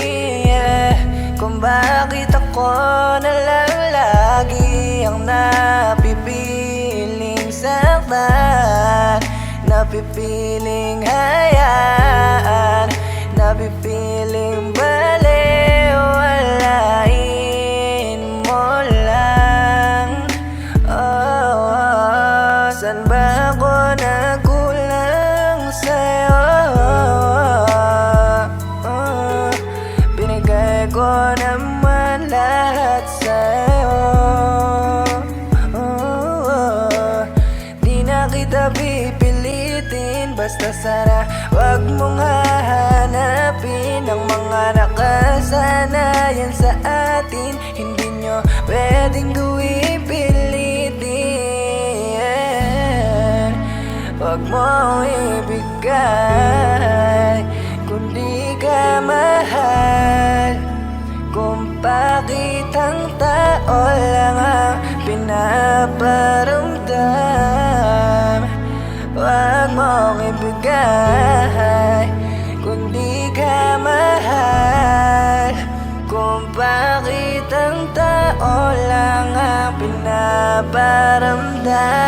kung bakit ako na lang lagi ang napipiling saktan, napipiling hayaan, napipiling balewalain mo lang. San ba ako nagkulang sa'yo? Binigay ko naman lahat sa'yo. Di na kita pipilitin, basta sana wag mong hahanapin ang mga nakasanayan sa atin. Hindi nyo pwedeng gawin pilitin. Wag mong ibigay kung di ka mahal, kung bakit ang tao lang ang pinaparamdam. Wag mong ibigay kung di ka mahal, kung bakit ang tao lang ang pinaparamdam.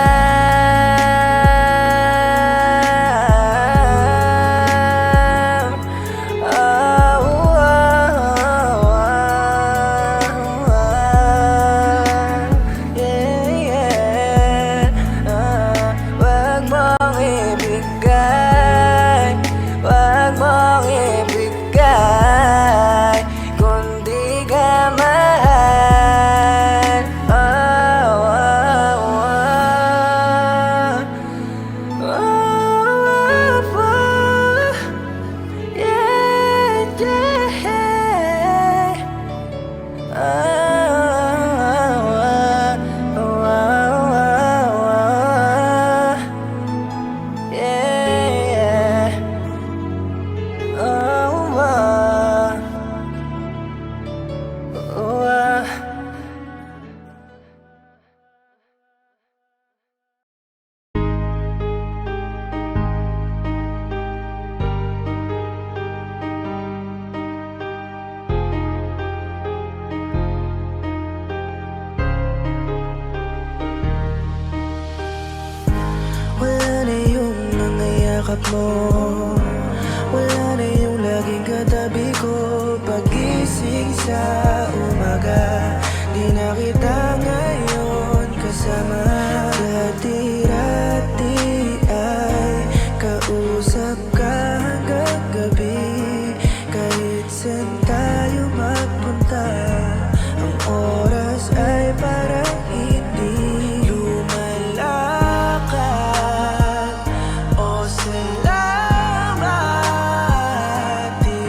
Wag mong ibigay, wag mong ibigay kung di ka mahal. Wala na yung mga yakap mo, wala na yung laging katabi ko. Pagising sa umaga, di na kita ngayon kasama. Dati-dati ay kausap ka hanggang gabi. Kahit saan tayo magpunta, ang oras ay parang hindi lumalakad. O salamat, di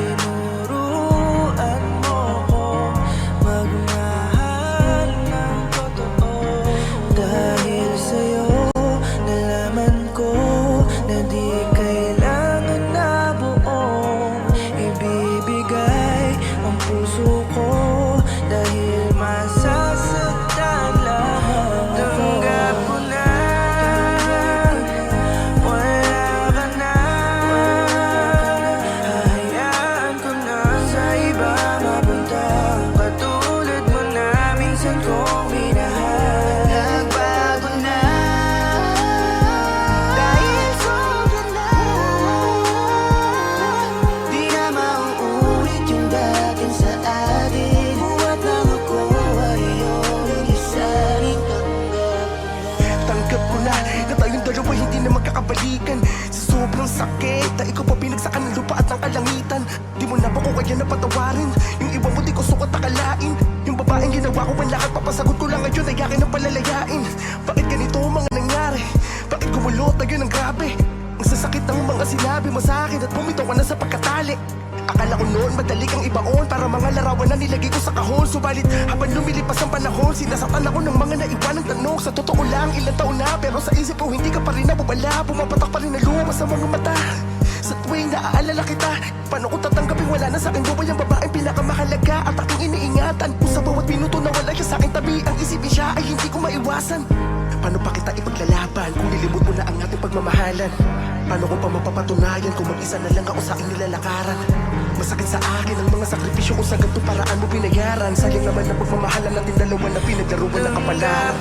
grabe. Ang sasakit ng mga sinabi mo sa akin at bumito ka na sa pagkatali. Akala ko noon madali kang ibaon para mga larawan na nilagay ko sa kahon. Subalit habang lumilipas ang panahon, sinasaktan ako ng mga naiwanang tanong. Sa totoo lang ilang taon na, pero sa isip ko hindi ka pa rin nabubala. Pumapatak pa rin na luma sa mga mata. Sa tuwing naaalala kita, paano ko tatanggapin wala na sa akin buhay ang babaeng pinakamahalaga at aking iniingatan. Kung sa bawat minuto na wala siya sa aking tabi, ang isipin siya ay hindi ko maiwasan. Paano pa kita ipaglalaban kung nilimot mo na ang ating pagmamahalan? Paano ko pa mapapatunayan kung mag-isa na lang ako sa aking nilalakaran? Masakit sa akin ang mga sakripisyo kung sa ganito paraan mo binayaran. Sayang naman ang pagmamahalan natin dalawa na pinagdaruan ng kapalaran.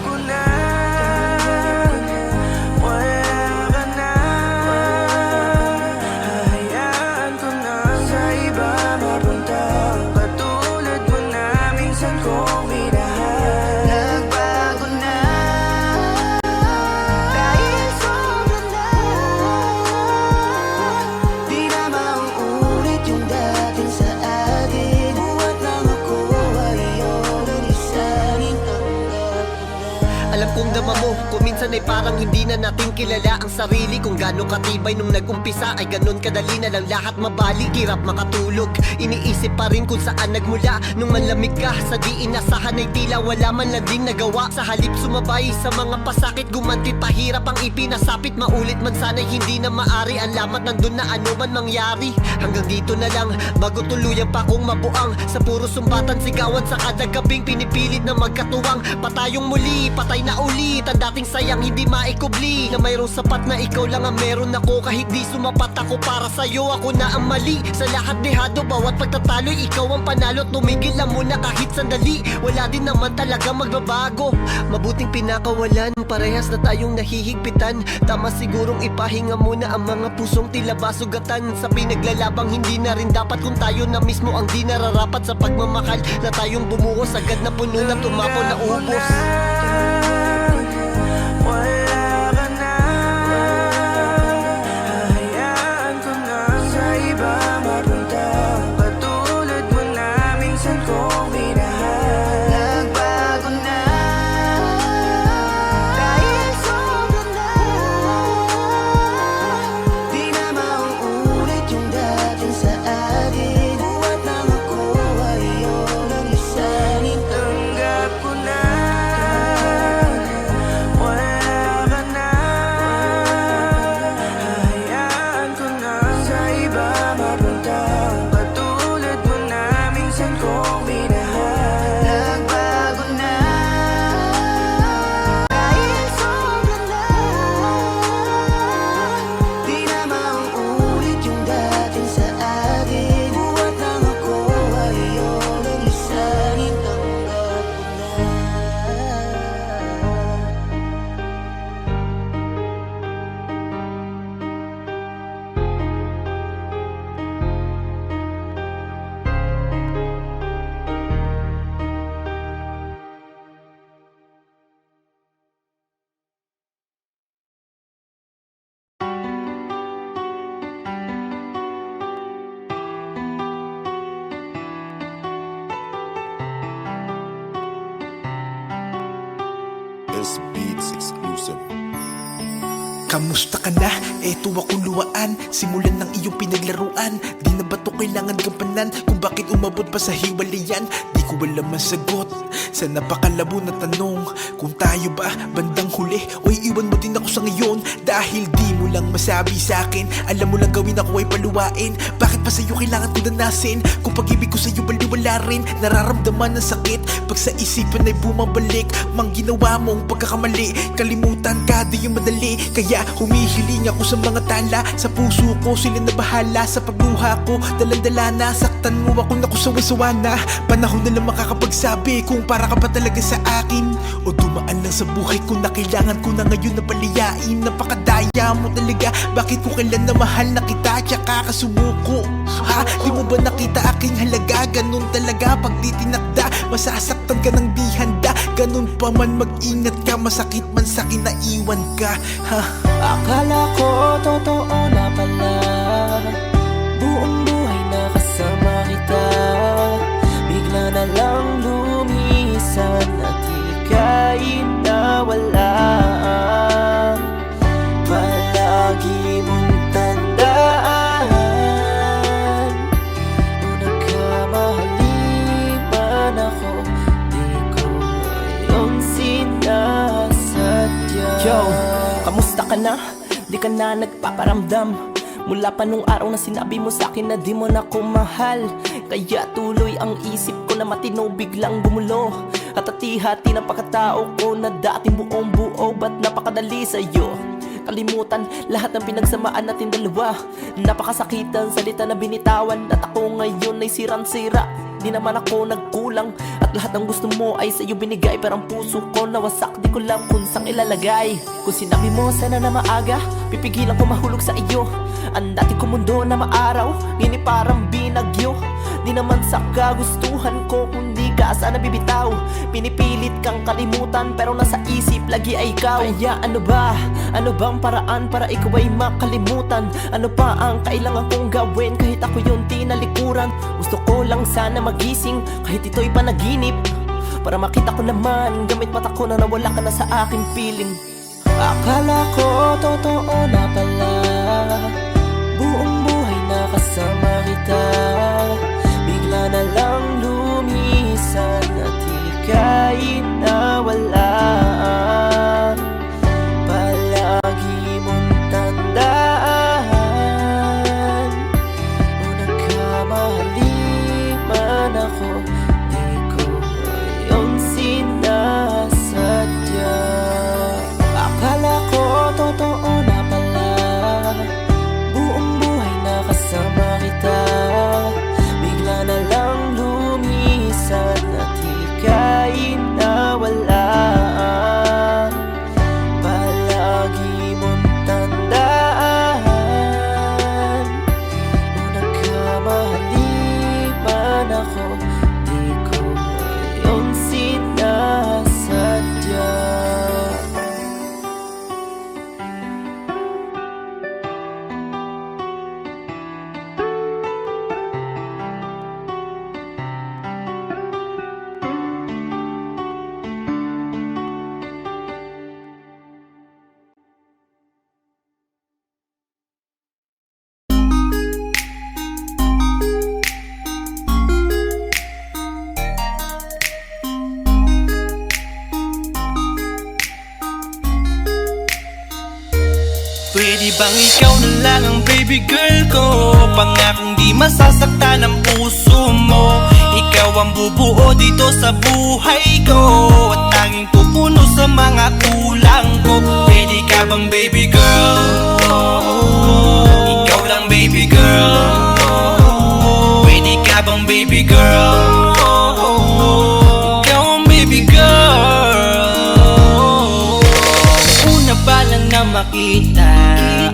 Alam kong dama mo, kung minsan ay parang hindi na natin kilala ang sarili. Kung gaano katibay nung nag-umpisa ay ganun kadali na lang lahat mabali. Hirap makatulog, iniisip pa rin kung saan nagmula. Nung manlamig ka, sa di inasahan ay tila wala man lang din nagawa. Sa halip sumabay sa mga pasakit, gumantit pahirap ang ipinasapit. Maulit man sana'y hindi na maari, ang lamat nandun na ano man mangyari. Hanggang dito na lang, bago tuluyan pa kong mabuang. Sa puro sumbatan, sigawan sa kada gabing pinipilit na magkatuwang. Patayong muli, patay na ulit ang dating sayang hindi maikubli. Na mayroong sapat na ikaw lang ang meron ako. Kahit di sumapat ako para sa'yo, ako na ang mali. Sa lahat dehado, bawat pagtatalo'y ikaw ang panalo. Tumigil lang muna kahit sandali, wala din naman talaga magbabago. Mabuting pinakawalan, parehas na tayong nahihigpitan. Tama sigurong ipahinga muna ang mga pusong tila basugatan. Sa pinaglalabang hindi na rin dapat kung tayo na mismo ang di nararapat. Sa pagmamahal na tayong bumuhos, agad na puno na tumapo na ubos. Beats exclusive. Kamusta ka na? Eto ako luwaan. Simulan ng iyong pinaglaruan. Di na ba to kailangan gampanan? Kung bakit umabot pa sa hiwalayan? Di ko alam ang sagot sa napakalabo na tanong. Kung tayo ba bandang huli o iiwan mo din ako sa ngayon? Dahil di mo lang masabi sa akin, alam mo lang gawin ako ay paluwain. Bakit pa sa'yo kailangan ko danasin? Kung pag-ibig ko sa'yo baliwala rin. Nararamdaman ng sakit pag sa isipan ay bumabalik. Mang ginawa mong pagkakamali, kalimutan ka di yung madali. Kaya humihiling ako sa mga tala. Sa puso ko sila na bahala. Sa pagluha ko dalandala na. Saktan mo ako na kusawa-sawa na. Panahon na lang makakapagsabi kung para ka pa talaga sa akin o dumaan lang sa buhay ko na kailangan ko na ngayon na paliyain. Napakadaya mo talaga. Bakit ko kailan na mahal na kita tsaka kasumuko? Ha? Di mo ba nakita aking halaga? Ganun talaga pag di tinakda, masasaktan ka ng di handa. Ganun pa man mag-ingat ka, masakit man sa'kin na iwan ka. Ha? Akala ko totoo na pala, buong buhay na kasama kita. Bigla na lang lumisan at ika'y nawala. Palagi Kamusta ka na? Di ka na nagpaparamdam mula pa nung araw na sinabi mo sa'kin na di mo na ko mahal. Kaya tuloy ang isip ko na matino biglang gumulo. At hati-hati ng pagkatao ko na dating buong buo. Ba't napakadali sa'yo kalimutan lahat ng pinagsamaan natin dalawa? Napakasakitan salita na binitawan at ako ngayon ay sirang-sira. Di naman ako nagkulang at lahat ng gusto mo ay sa'yo binigay. Pero ang puso ko nawasak, di ko lang kung saan ilalagay. Kung sinabi mo sana na maaga, pipigilan ko mahulog sa iyo. Ang dati ko mundo na maaraw, ngini parang binagyo. Di naman sa kagustuhan ko, kundi ka sana bibitaw. Pinipilit kang kalimutan pero nasa isip lagi ay ikaw. Kaya ano ba? Ano bang paraan para ikaw ay makalimutan? Ano pa ang kailangan kong gawin kahit ako yung tinalikuran? Gusto ko lang sana magising kahit ito'y panaginip, para makita ko naman gamit mata ko na nawala ka na sa aking piling. Akala ko totoo na pala, buong buhay na kasama kita. Bigla na lang lumisan at ika'y nawala. Palagi mong tandaan, kung nagkamali man ako, di ko yung sinasadya. Akala ko totoo na pala, buong buhay na kasama kita. Bigla na lang lumisan at ika'y nawala. Palagi mong tandaan, kung nagkamali man ako, di ko yung sinasadya. Pwede bang ikaw na lang ang baby girl ko? Pangakong di masasaktan ang puso mo. Ikaw ang bubuo dito sa buhay ko, at tanging pupuno sa mga kulang ko. Pwede ka bang baby girl? Ikaw lang baby girl. Pwede ka bang baby girl? Ikaw ang baby girl. Una pa lang na makita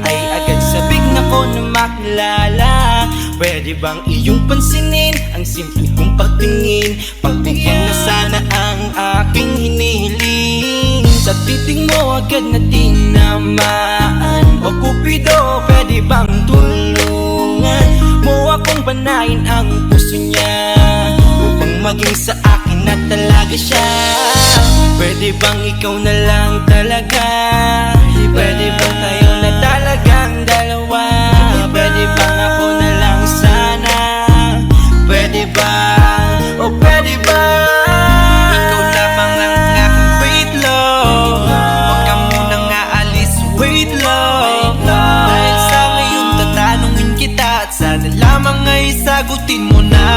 ay agad sabik na ko na makilala. Pwede bang iyong pansinin ang simple kong pagtingin? Pagbigyan na sana ang aking hinihiling. Sa titig mo agad na tinamaan. O Cupido, pwede bang tulungan mo akong panayin ang puso niya, upang maging sa akin na talaga siya? Pwede bang ikaw na lang talaga? Pwede bang tayo na talagang dalawa? Pwede bang ako na lang sana? Pwede ba? O pwede ba? Ikaw lamang ang aking wait love. Huwag ka munang aalis, wait love. Dahil sa ngayon tatanungin kita, at sana lamang ay sagutin mo na.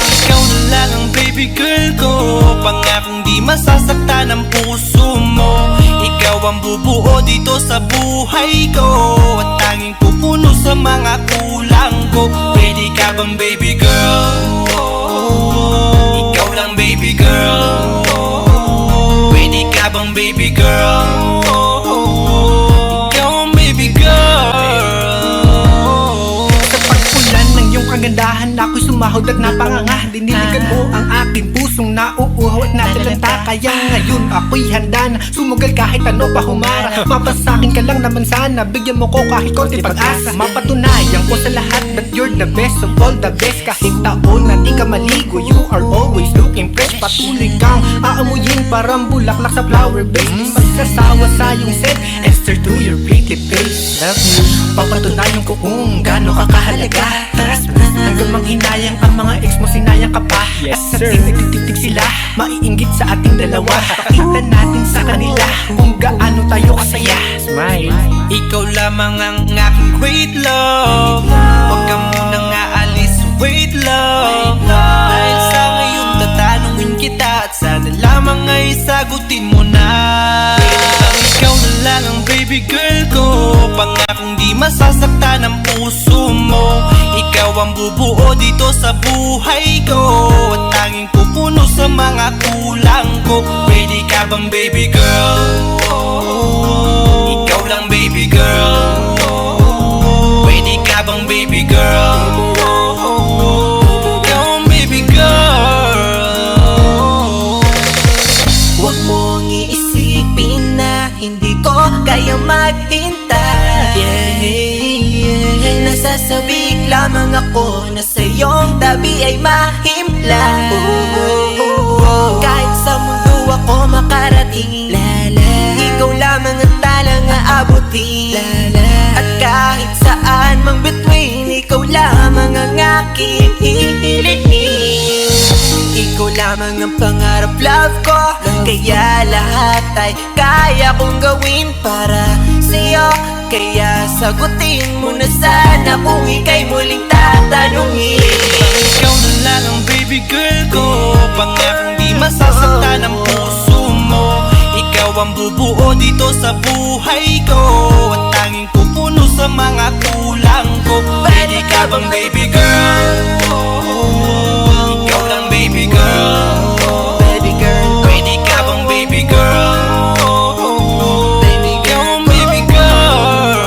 Ikaw na lang ang baby girl ko, pangakong di masasaktan ang puso mo. Ikaw ang bubuo dito sa buhay ko, at tanging pupuno sa mga kulang ko. Pwede ka bang baby girl? Ikaw lang baby girl. Pwede ka bang baby girl? Ikaw ang baby girl. Sa pagpulan ng iyong kagandahan, ako'y sumahod at napanganga. Diniligan mo ang aking pusong nauuhaw at natalanta. Kaya ngayon ako'y handa na sumugal kahit ano pa humara. Mapasakin ka lang naman sana, bigyan mo ko kahit konti pag-asa. Mapatunayan ko sa lahat that you're the best of all the best. Kahit taon na di ka maligo, you are always looking fresh. Patuloy kang aamuyin parang bulaklak sa flower base. Di magsasawa sa iyong scent and stare to your pretty face. Love you, papatunayan ko kung gaano ka kahalaga. Hanggang manghinayang ang mga ex mo, sinayang ka pa. Yes, sir. At nagtitig sila, maiinggit sa ating dalawa. Pakita natin sa kanila kung gaano tayo kasaya. Ikaw lamang ang aking great love. Huwag ka munang aalis, wait love. Dahil sa ngayon tatanungin kita, at sana lamang ay sagutin mo na. Ikaw na lang ang baby girl ko, pangakong di masasaktan ang puso mo. Ikaw ang bubuo dito sa buhay ko, at tanging pupuno sa mga kulang ko. Pwede ka bang baby girl? Ikaw lang baby girl. Pwede ka bang baby girl? Ikaw ang baby girl. Huwag mong iisipin na hindi ko kaya maghintay. Nasasabik lamang ako na sa iyong tabi ay mahimpla. Kahit sa mundo ako makarating, ikaw lamang ang talang aabutin. At kahit saan mang between, ikaw lamang ang aking hihilihin. Ikaw lamang ang pangarap, love ko, kaya lahat ay kaya kong gawin para sa'yo. Kaya sagutin mo na sana kung ika'y muling tatanungin. Ikaw na lang ang baby girl ko, pangakong di masasaktan ang puso mo. Ikaw ang bubuo dito sa buhay ko, at tanging pupuno sa mga kulang ko. Pwede ka bang baby girl? Ikaw lang baby girl. Baby girl, Pwede ka bang baby girl? baby Ikaw girl, ang baby girl.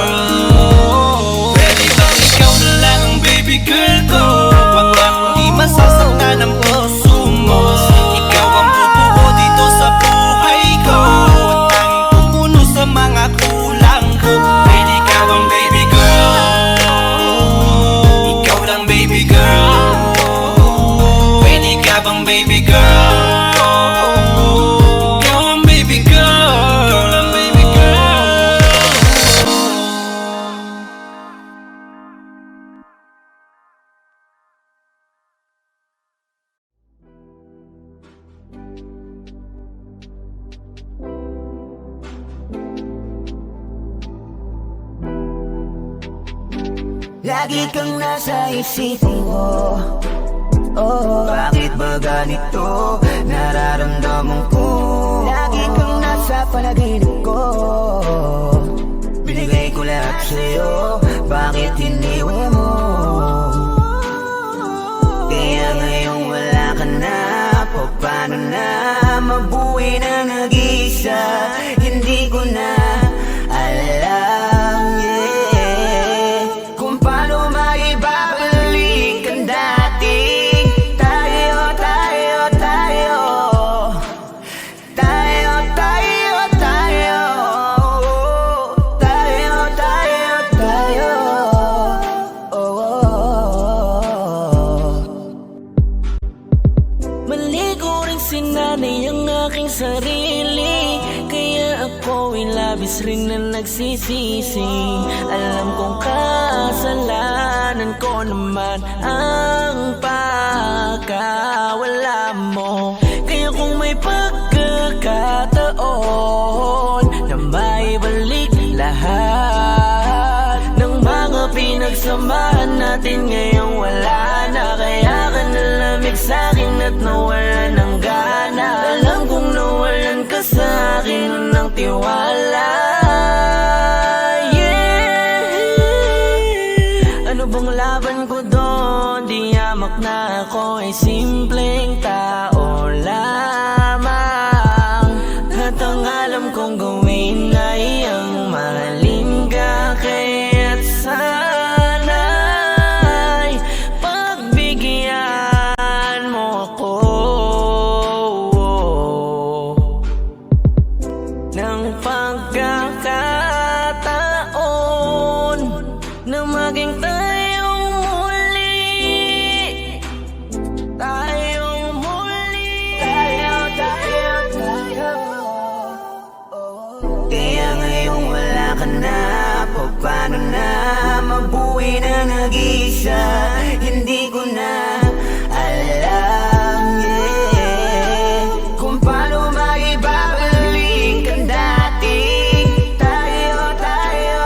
Pwede bang ikaw na lang ang baby girl ko, pangakong di masasaktan ang puso mo. Ikaw ang bubuo dito sa buhay ko, at tanging pupuno sa mga kulang ko. Pwede ka bang baby girl? Ikaw lang baby girl. Pwede ka bang baby girl? Ikaw ang baby girl. Ikaw lang baby girl. Lagi kang nasa isipin ko. Oh, bakit ba ganito nararamdaman ko? Lagi kang nasa panaginip ko. Binigay ko lahat sa'yo, bakit iniwan mo? Kaya ngayon wala ka na, paano na mabuhay na nag-iisa? Hindi ko na alam, kung paano maibabalik ang dati. Tayo, tayo, tayo. Tayo, tayo, tayo. Tayo, tayo, tayo. Mali ko rin sinanay ang aking sarili, kaya ako'y labis rin na nagsisisi. Alam kong kasalanan ko naman ang pagkawala mo. Kaya kung may pagkakataon na maibalik lahat ng mga pinagsamahan natin, ngayong wala na. Kaya ka nalamig sa'kin at nawala ng gana. Alam kong nawalan ka sa'kin ng tiwala. Ano bang laban ko doon? Di yamak na ako ay simpleng tao lamang. At ang alam kong gawin ay ang mahalin ka. Kaya't sana'y pagbigyan mo ako ng pagkakataon na maging tayong muli. Tayong muli. Tayo, tayo, tayo. Kaya ngayon wala ka na, paano na mabuhay na nag-iisa? Hindi ko na alam, kung paano maibabalik ang dati. Tayo, tayo,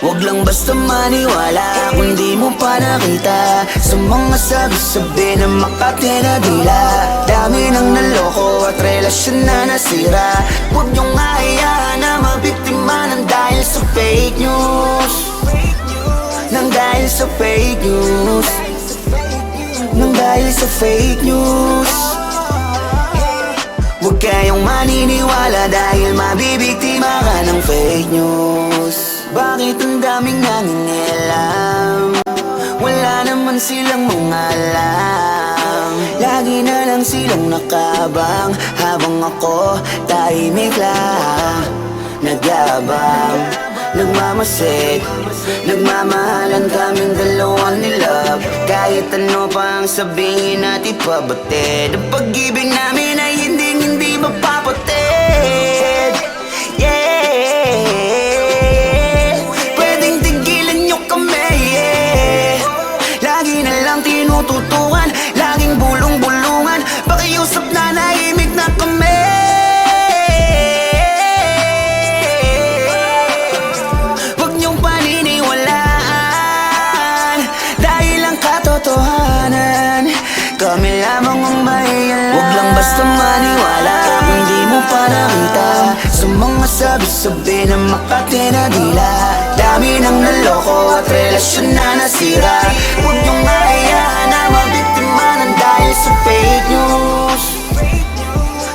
Huwag lang basta maniwala kung di mo pa nakita sa mga sabi-sabi na Makati na dila. Dami nang naloko at relasyon na nasira. Huwag niyong hayaan na mabiktima ng dahil sa fake news. Nang dahil sa fake news. Nang dahil sa fake news. Huwag kayong maniniwala dahil mabibiktima ka ng fake news. Bakit ang daming nangingialam? Wala naman silang mga alam. Lagi na lang silang nakabang habang ako tahimik lang nagabang, nagmamasid, nagmamahalan kaming dalawa ni love. Kahit ano pa ang sabihin natin pabatid, ang pag-ibig namin ay hindi mapapatid. Yeah, pwedeng tigilan nyo kami, yeah. Lagi na lang tinututukan, laging bulong-bulungan, pakiusap na nahimik na kami. Huwag niyong paniniwalaan dahil ang katotohanan kami lamang ang mahiyalan. Huwag lang basta maniwala kung di mo pa nakita sa mga sabi-sabi na Makati na dila. Dami nang naloko at relasyon na nasira. Huwag niyong hayaan na mabiktima ng dahil sa fake news.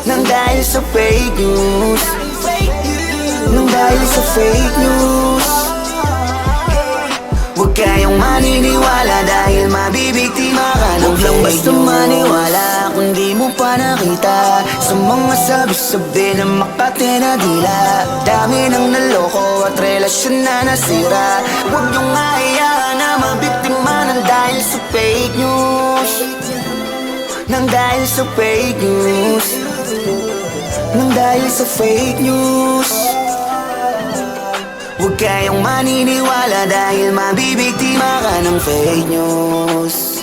Nang dahil sa fake news. Nang dahil sa fake news. Huwag kayong maniniwala dahil mabibiktima ka ng fake news. Huwag lang basta maniwala kung di mo pa nakita sa mga sabi-sabi na Makati na dila. Dami nang naloko at relasyon na nasira. Huwag niyong hayaan na mabiktima ng dahil sa fake news. Nang dahil sa fake news. Nang dahil sa fake news. Huwag kayong maniniwala dahil mabibiktima ka ng fake news.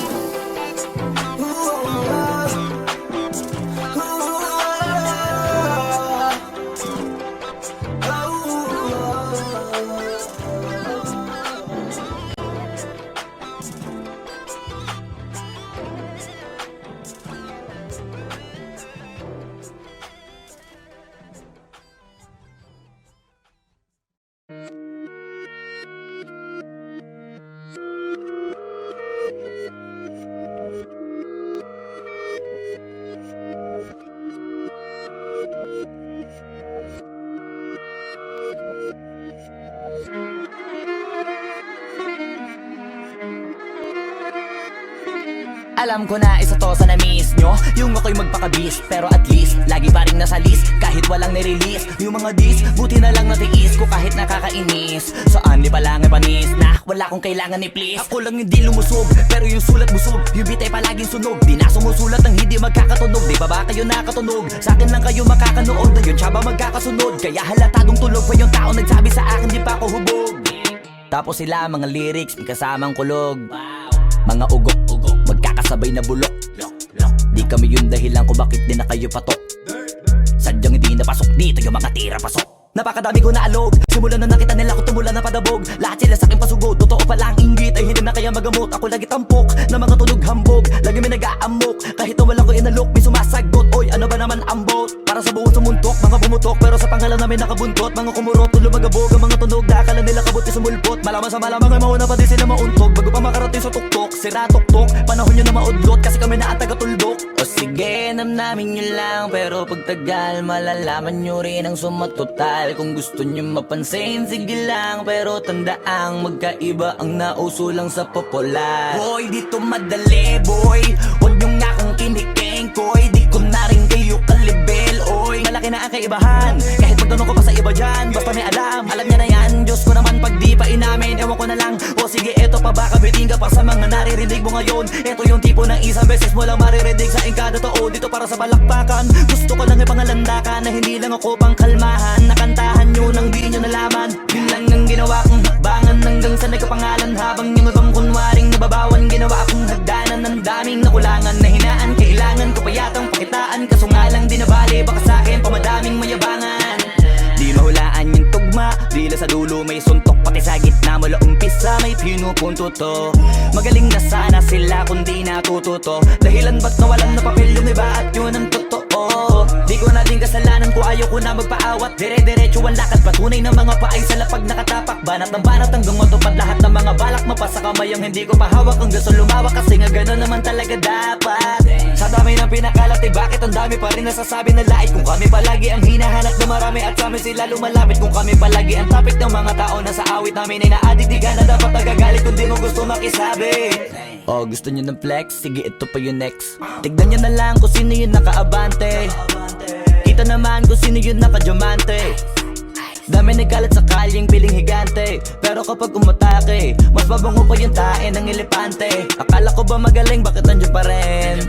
Alam ko na isa to sa na-miss nyo, yung ako'y magpakabis. Pero at least, lagi pa rin nasa list kahit walang nirelease. Yung mga dis, buti na lang natiis ko kahit nakakainis. Saan di pa lang panis na wala kong kailangan ni please. Ako lang hindi lumusog, pero yung sulat busog. Yung bitay palaging sunog, di na sumusulat ng hindi magkakatunog. Di ba ba kayo nakatunog? Sa akin lang kayo makakanood, na yun siya ba magkakasunod? Kaya halatadong tulog pa yung tao nagsabi sa akin di pa ako hubog. Tapos sila mga lyrics, may kasamang kulog. Mga ugok-ugok, magkakasabay na bulok. Di kami yung dahilan kung bakit di na kayo patok. Sadyang hindi napasok dito yung mga tira pasok. Napakadami ko na alog, simulan na nakita nila ko tumula na padabog. Lahat sila sa akin pasugod, totoo pala ang inggit ay hindi na kaya magamot. Ako lagi tampok, na mga tunog hambog. Lagi may nag-aamok, kahit na wala ko inalok. May sumasagot, oy ano ba naman ang bot? Para sa buong sumuntok, mga bumutok, pero sa pangalan namin nakabuntot. Mga kumurot, tulo magabog, ang mga tunog na akala nila kabuti sumulpot. Malaman sa malamang ay mauna pa din sila mauntog. Bago pa makarating sa tuktok, sira tuktok. Panahon nyo na maudlot, kasi kami na ang taga-tuldok. O sige, namnamin nyo lang, pero pagtagal malalaman nyo rin ang sumatotal. Kung gusto nyo mapansin, sige lang, pero tandaang magkaiba ang nauso lang sa popular. Boy, dito madali, boy, huwag nyo nga akong kiniking, koy. Di ko na rin kayo kalibel, oy. Malaki na ang kaibahan, kahit magtanong ko pa sa iba dyan. Basta may alam niya na yan. Diyos ko naman pag di pa inamin, ewan ko na lang. O sige, eto pa ba, kabiting ka pa sa mga naririnig mo ngayon. Eto yung tipo ng isang beses mo lang maririnig sa kada tao. Dito para sa balakbakan, gusto ko lang ipangalandakan na hindi lang ako pang kalmahan. Nakantahan nyo nang di nyo nalaman, yun lang ang ginawa kong hakbangan hanggang sa nagkapangalan. Habang yung ibang kunwaring nababawan, ginawa akong hagdanan ng daming nakulangan na hinaan. Kailangan ko pa yatang pakitaan, kaso nga lang di nabali. Baka sa akin pamadaming mayabangan. Di mahulaan yung tugma, dila sa dulo may suntok pati sa gitna mula umpisa may pinupunto to. Magaling na sana sila kundi natututo. Dahilan ba't nawalan na papel yung iba at yun ang totoo. Di ko na din kasalanan ko, ayaw ko na magpaawat. Dire-diretso ang lakad, patunay ng mga paay sa lapag nakatapak. Banat ng banat hanggang matupad lahat ng mga balak. Mapasa kamay ang hindi ko pahawak, ang gusto lumawak kasi nga gano'n naman talaga dapat. Sa dami ng pinakalat bakit ang dami pa rin nasasabi na lait. Kung kami palagi ang hinahanap na marami at sa amin sila lumalapit. Kung kami palagi ang topic ng mga tao na sa awit namin ay naaditigan na dapat nagagalit kung di mo gusto makisabi. Oh, gusto nyo ng flex? Sige, ito pa yung next. Tignan nyo na lang kung sino yung nakaabante. Kita naman kung sino yung nakadiamante. Dami nagkalat sa kalyeng piling higante. Pero kapag umatake, mas mabango pa yung tae ng elepante. Akala ko ba magaling, bakit nandiyan pa rin?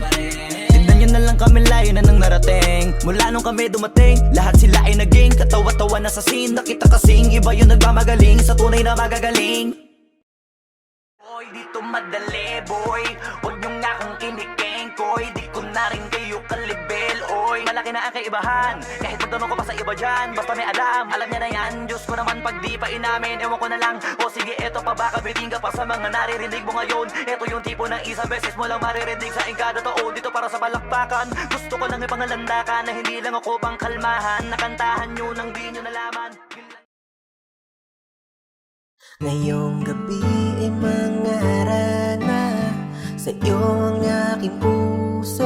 Tignan nyo na lang kami, layo na nang narating. Mula nung kami dumating, lahat sila ay naging katawa-tawa na sa scene. Nakita kasing iba yung nagmamagaling sa tunay na magagaling. Boy, dito madali, boy. Huwag nyo nga akong kinikeng, koy. Di ko na rin kayo kalibel, oy. Malaki na ang kaibahan, kahit magtanong ko pa sa iba dyan. Basta may alam niya na yan. Diyos ko naman pag di pa inamin, ewan ko na lang. O sige, eto pa baka biting ka pa sa mga naririnig mo ngayon. Eto yung tipo ng isang beses mo lang maririnig sa ingkada tao. Dito para sa balakbakan, gusto ko lang ipangalandakan na hindi lang ako pang kalmahan. Nakantahan nyo nang di nyo nalaman. Ngayong gabi ay mangarana sa'yo ang aking puso.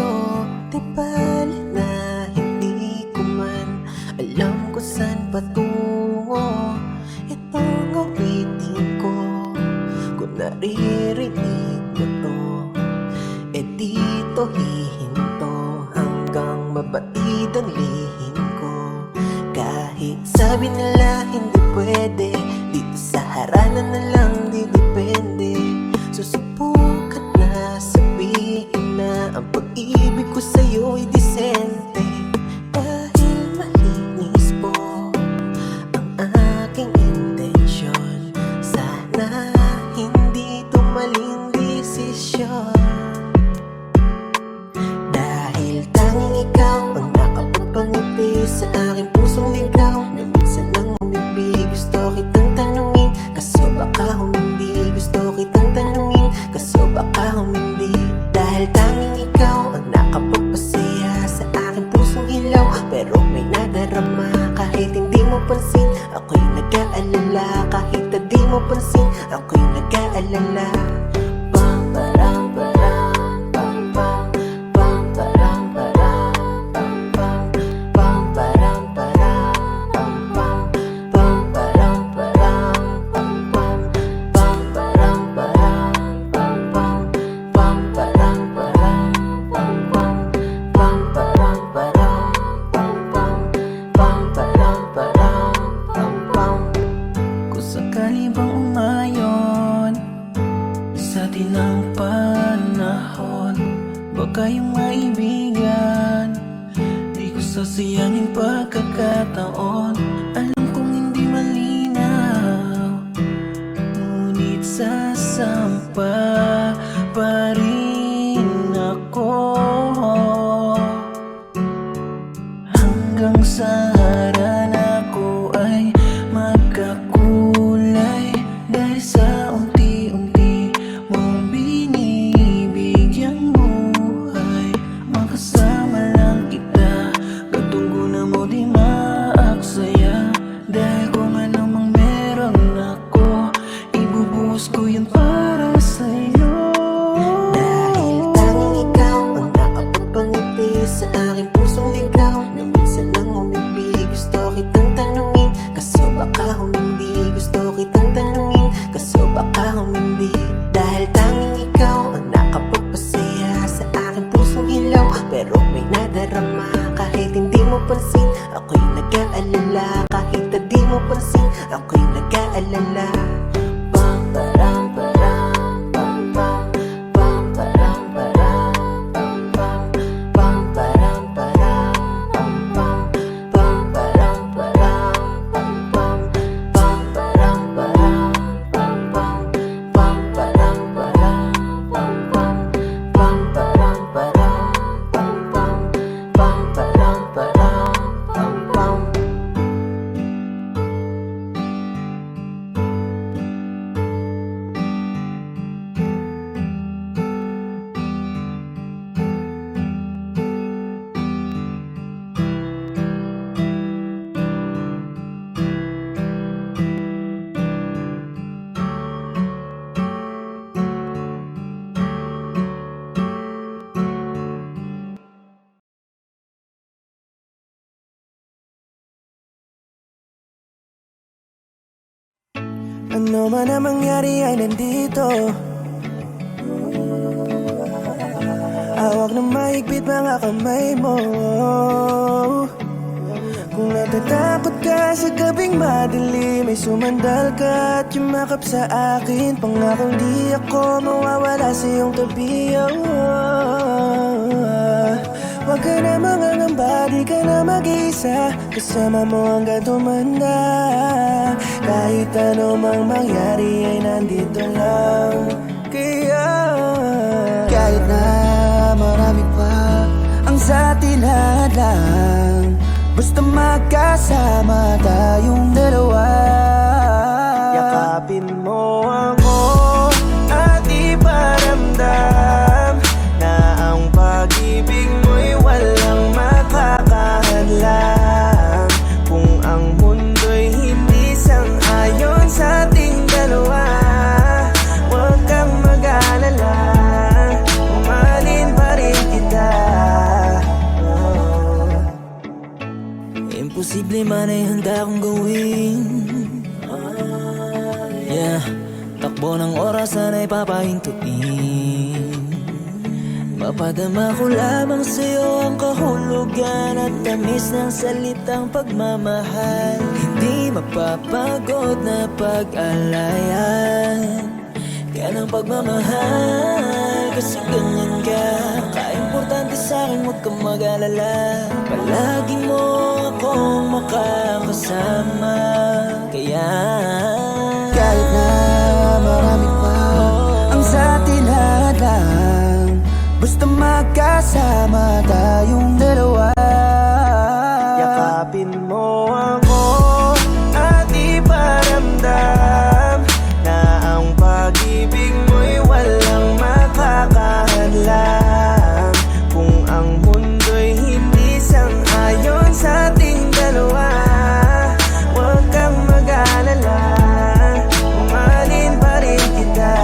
Di bali na hindi ko man alam kung saan patungo. Itong awitin ko, kung naririnig mo to, e dito hihinto hanggang mabatid ang lihim ko. Kahit sabi nila hindi pwede, dito sa haranan na lang di depende. Susubukan na sabihin na ang pag-ibig ko sa'yo'y disente. Dahil malinis po ang aking intensyon, sana hindi ito maling desisyon. Dahil tanging ikaw ang nakapagpangiti sa aking pusong ligaw, na minsan lang umibig. Gusto kitang tanungin, kaso baka humindi. Gusto kitang tanungin, kaso baka humindi. Dahil tanging ikaw ang nakapagpasaya sa aking pusong ilaw. Pero may nadarama kahit hindi mo pansin, ako'y nag-aalala. Kahit na di mo pansin, ako'y nag-aalala. Bang, parang, parang, bang, bang. Bang, parang, parang, bang, bang. Bang, parang, parang, bang, bang. Bang, parang, parang, bang, bang. Bang, parang, parang, bang, bang. Bang, parang, parang, bang, bang. Bang, parang, parang, bang, bang. Bang, parang, parang, bang, bang. Kung sakali bang umayon sa tinang panahon, baka yung maibigan di ko sasayangin pagkakataon. Alam kong hindi malinaw, ngunit sasampa pa rin ako hanggang sa harana ko ay magkakulay. Dahil sa unti-unti mong binibigyang buhay, makasama lang kita, katunggo na mo di maaksaya. Dahil kung ano mang meron ako, ibubuhos ko yun para sa'yo. Ano man ang mangyari ay nandito. Hawak na mahigpit mga kamay mo. Kung natatakot ka sa gabing madilim, may sumandal ka at yumakap sa akin. Pangakong di ako mawawala sa iyong tabi. Huwag ka na mangangamba, di ka na mag-isa. Kasama mo hanggang tumanda. Kahit ano mang mangyari ay nandito lang. Kaya kahit na marami pa ang sa atin hadlang, basta magkasama tayong dalawa. Yakapin mo ako at iparamdam na ang pag-ibig mo'y walang makakahadlang. Kung ang mundo'y hindi sang-ayon sa ating dalawa, huwag kang mag-alala, umahalin pa rin kita. Imposible man ay handa kong gawin. Yeah, takbo ng orasan ay papahintuin. Mapadama ko lamang sa'yo ang kahulugan at tamis ng salitang pagmamahal. Hindi mapapagod na pag-alayan yan ang pagmamahal, kasi ganyan ka. Ka-importante sa'kin, huwag kang mag-alala. Palagi mo akong makakasama. Kaya kahit na marami pa ang sa atin hadlang, basta magkasama tayong dalawa. Yakapin mo ako at iparamdam na ang pag-ibig mo'y walang makakahadlang. Kung ang mundo'y hindi sang-ayon sa ating dalawa, huwag kang mag-alala, umahalin pa rin kita.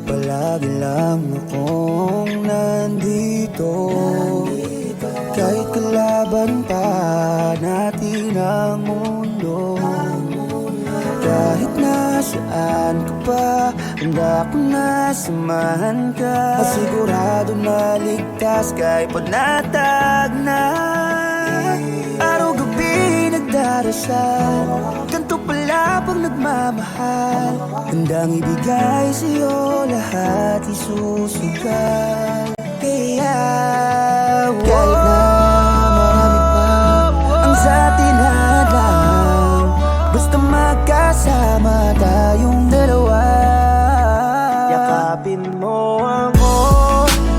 Palagi lang akong nandito, kahit kalaban pa natin ang mundo. Kahit nasaan ka pa, handa ko na samahan ka. Sigurado na ligtas kahit panatag na. Araw-gabi nagdarasal, ganito pala pag nagmamahal. Handang ibigay sa'yo lahat, isusugal. Kaya kahit na marami pa ang sa atin hadlang, basta magkasama tayong dalawa. Yakapin mo ako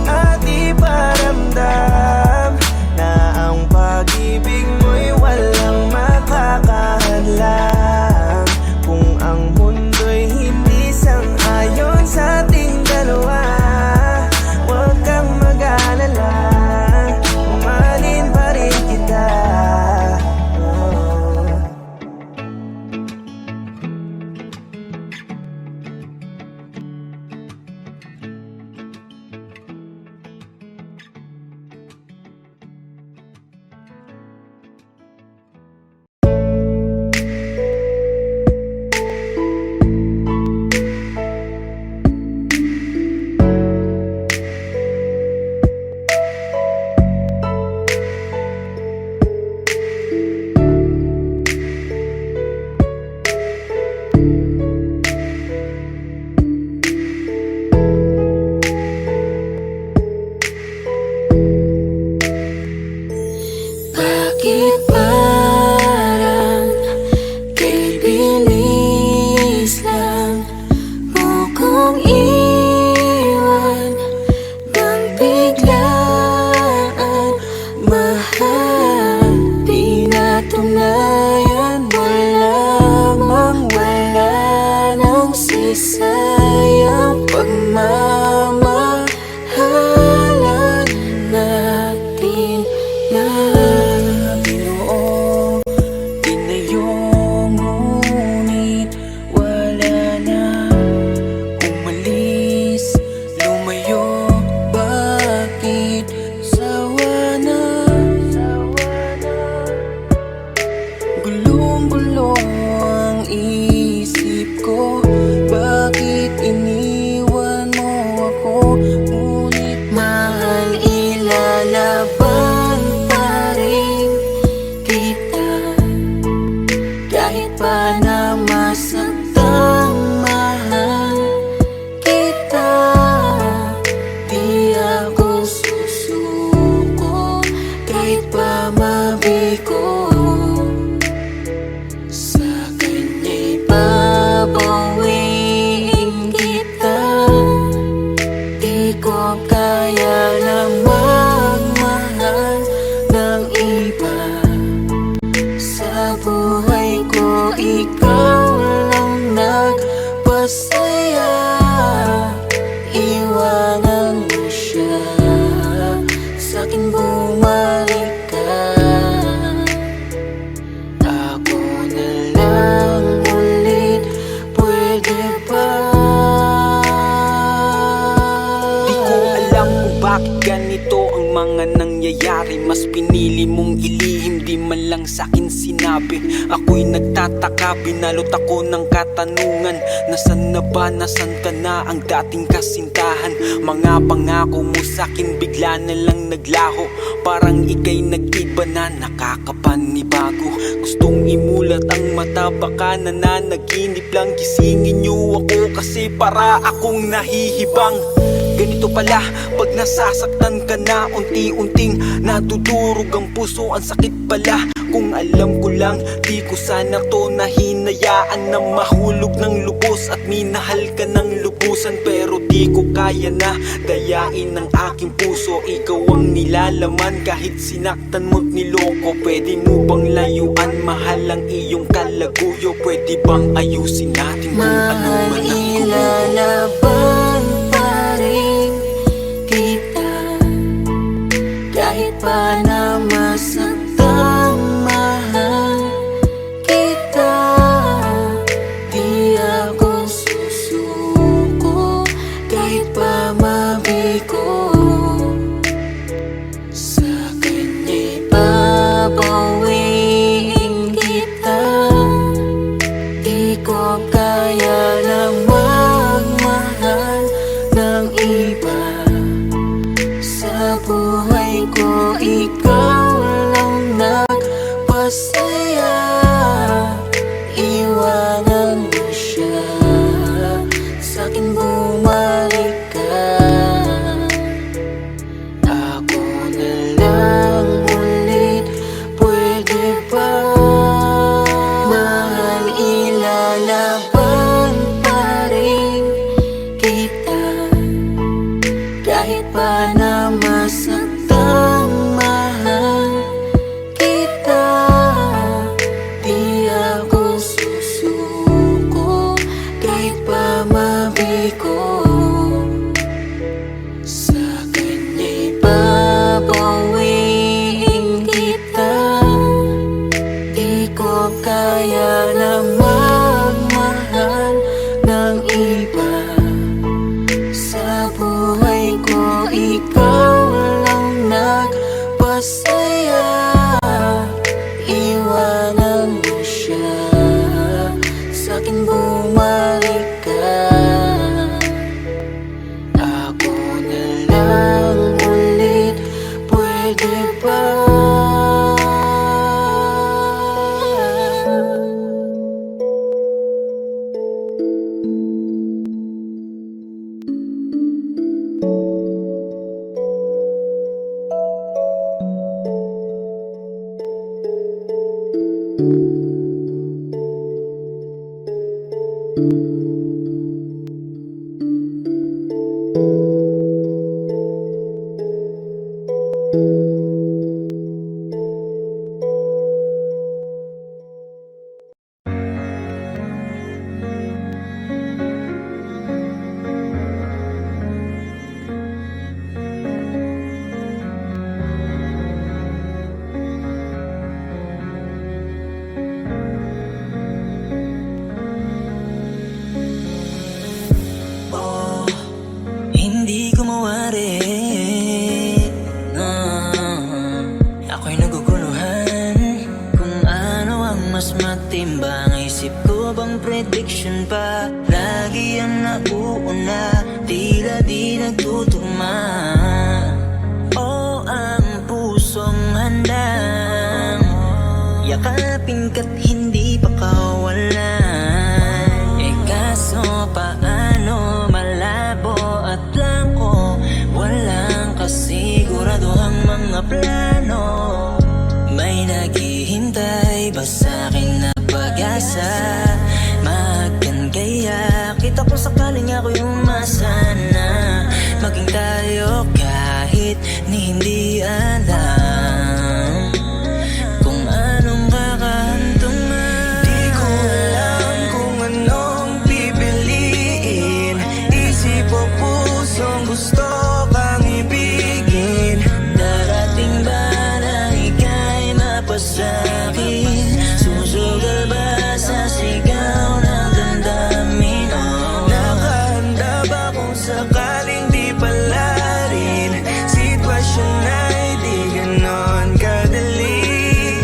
at iparamdam na ang pag-ibig mo'y walang makakahadlang. Kung ang mundo'y hindi sang-ayon sa ating dalawa, huwag kang mag-alala, umahalin pa rin kita. na masaktang mahal kita. Di ako susuko kahit pa mabigo. Sa kanya'y babawiin kita. Di ko kaya na magmahal ng iba. Sa buhay ko ikaw lang nagpasaya. Iwanan mo siya, sa'kin bumalik ka. Ako na lang ulit, pwede ba? Di ko alam kung bakit ganito ang mga nangyayari. Mas pinili mong ilihim, di man lang sa'kin sinabi. Ako'y nagtataka, binalot ako ng katanungan. Nasaan na ba, nasaan ka na ang dating kasintahan? Mga pangako mo sa'kin bigla na lang naglaho. Parang ika'y nag-iba na, nakakapanibago. Gustong imulat ang mata, baka nananaginip lang. Gisingin niyo ako kasi para akong nahihibang. Ganito pala pag nasasaktan ka na, unti-unting nadudurog ang puso, ang sakit pala. Kung alam ko lang, di ko sana to nahinayaan na mahulog ng lubos at minahal ka ng lubusan. Pero di ko kaya na dayain ang aking puso. Ikaw ang nilalaman kahit sinaktan mo't niloko. Pwede mo bang layuan, mahal ang iyong kalaguyo? Pwede bang ayusin natin kung ano man ang Mailalaban pa rin kita kahit pa na masaktang mahal kita. Di ako susuko kahit pa mabigo. Sa kanya'y babawiin kita. Di ko kaya na magmahal ng iba. Sa buhay ko ikaw lang nagpasaya. Iwanan mo siya, sa'kin bumalik ka. Ako na lang ulit, pwede ba? Mahal, ilalaban pa rin kita kahit pa na masaktang mahal kita. Di ako susuko kahit pa mabigo. Sa kanya'y babawiin kita. Di ko kaya na magmahal ng iba. Sa buhay ko ikaw lang nagpasaya. Iwanan mo siya, sa'kin bumalik ka. Ako na lang ulit, pwede ba? Hindi ko mawari. Ako'y naguguluhan kung ano ang mas matimbang. Isip ko bang prediction pa? Lagi yan nauuna, tila di nagtutugma. O ang pusong handang yakapin ka't hindi pa kawalan. kung sakaling ako'y umasa na maging tayo kahit ni hindi alam kung anong kakahantong man. Di ko alam kung anong pipiliin, isip o pusong gusto kang ibigin. Darating ba na ika'y mapasakin? Susugal ba sa sigaw ng damdamin? Nakahanda ba kung sakaling di pala rin? Sitwasyon ay di ganon kadali.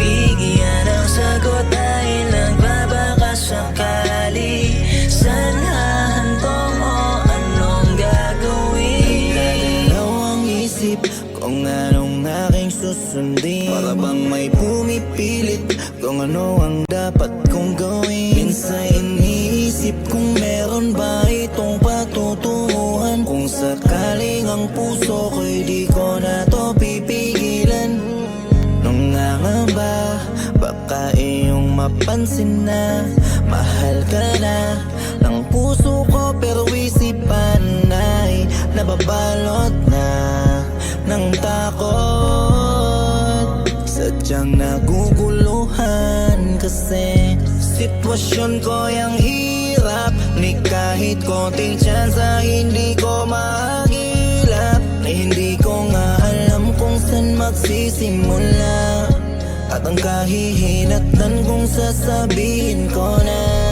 Bigyan ang sagot ay nagbabaka sakali. Saan hahantong o anong gagawin? Nagalaw ang isip kung anong aking susundin. Para bang may pumipilit kung ano ang dapat kong gawin. Minsan iniisip kung meron ba itong patutunguhan. Kung sakaling ang puso ko'y di ko na to pipigilan. Nung nangamba, baka iyong mapansin na mahal ka na ng puso ko, pero isipan ay nababalot na ng takot. Sadyang naguguluhan kasi sitwasyon ko yung hirap. Ni kahit konting tsansa hindi ko mahagilap. Na hindi ko nga alam kung saan magsisimula. At ang kahihinatnan kung sasabihin ko na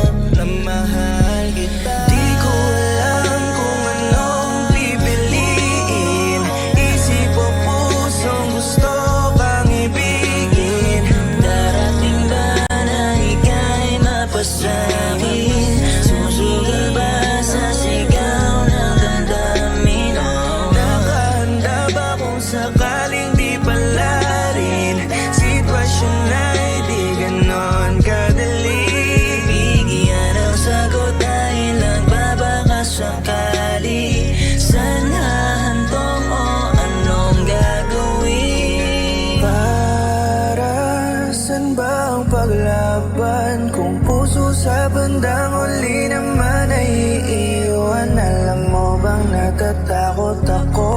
mahal kita. Di ko alam kung anong pipiliin, isip o pusong gusto kang ibigin. Darating ba na ika'y mapasakin? Susugal ba sa sigaw ng damdamin? Nakahanda ba kung sakaling di pala rin? Sitwasyon ay di ganon kadali. Bigyan ang sagot ay nagbabaka sakali. Saan hahantong o anong gagawin? Para saan ba ang paglaban? Kung puso sa bandang uli naman ay iiwan. Alam mo bang natatakot ako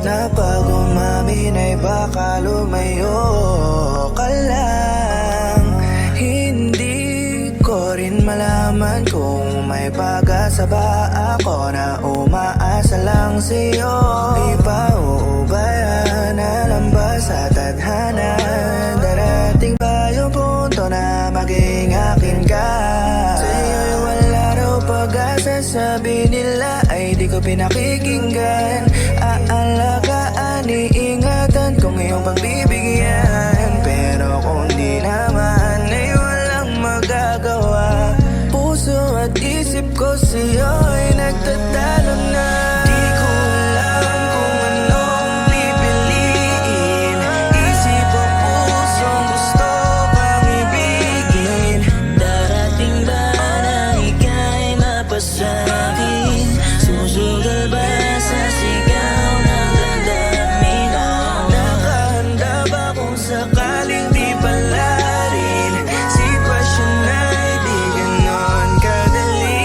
na pag umamin ay baka lumayo ka lang. Hindi ko rin malaman kung may pag-asa ba ako na umaasa lang sa'yo. Di pa uubayan, alam ba sa tadhana? Darating ba yung punto na maging akin ka? Sa'yo'y wala raw pag-asa, sabi nila ay di ko pinakikinggan. Aalagaan, iingatan kung iyong pagbibigyan. Pero kung di naman ay walang magagawa. Puso at isip ko sa'yo'y nagtatalo na. Di ko alam kung anong pipiliin, isip o pusong gusto kang ibigin. Darating ba na ika'y mapasakin? Susugal ba sa sigaw ng damdamin? Nakahanda ba kung sakaling di pala rin? Sitwasyon ay di ganon kadali.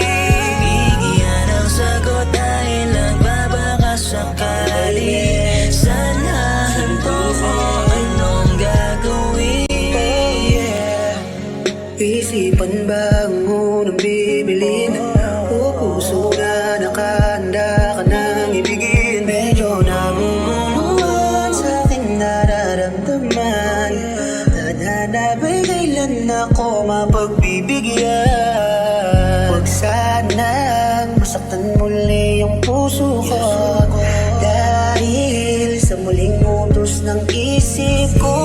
Bigyan ang sagot ay nagbabaka sakali. Saan hahantong o anong gagawin? Isipan ba ang unang bibilin? O puso na nakahanda ka nang ibigin? Medyo nabubuluhan sa aking nararamdaman. Tadhana ba'y kailan ako mapagbibigyan? Huwag sanang masaktan muli yung puso ko, dahil sa muling utos ng isip ko.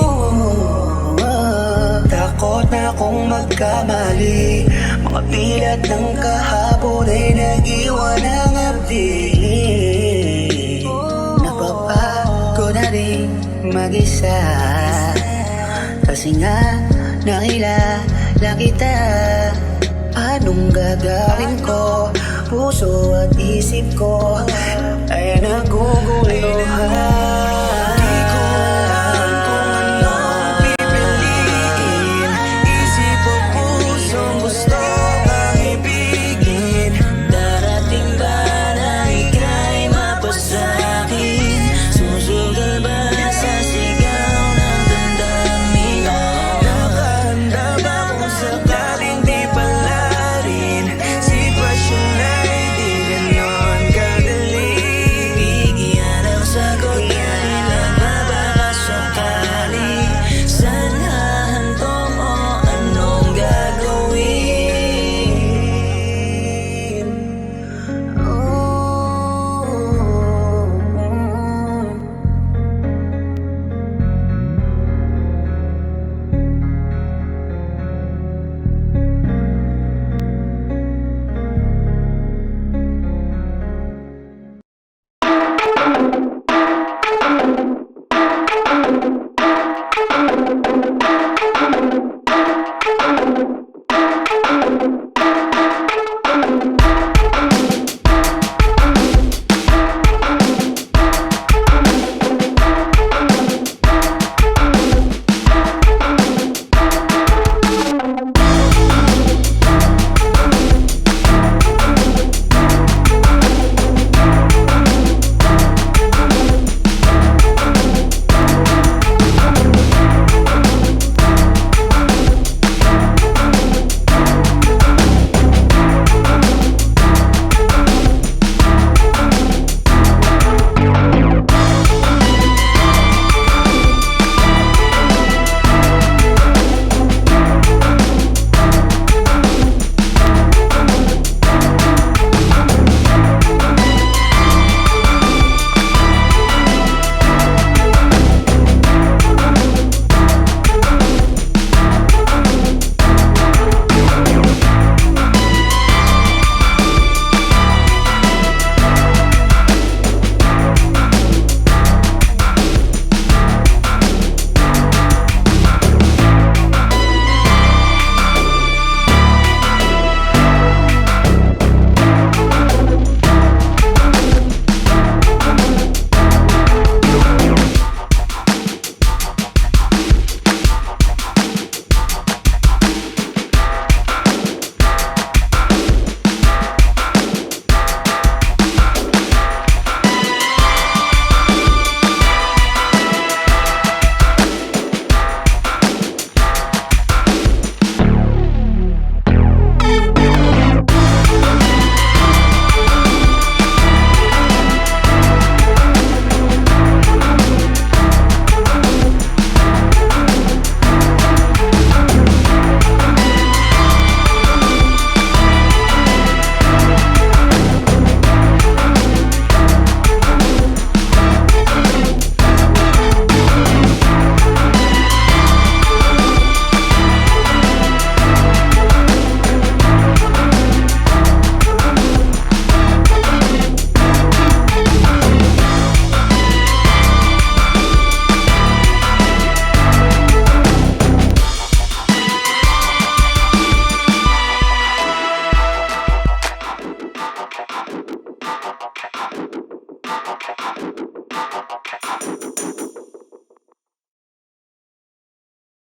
Takot na akong magkamali, mga pilat ng kahapon ay nag-iwan ng abdi. Napapagod na rin mag-isa, kasi nga nakilala kita. Anong gagawin ko? Puso at isip ko ay naguguluhan.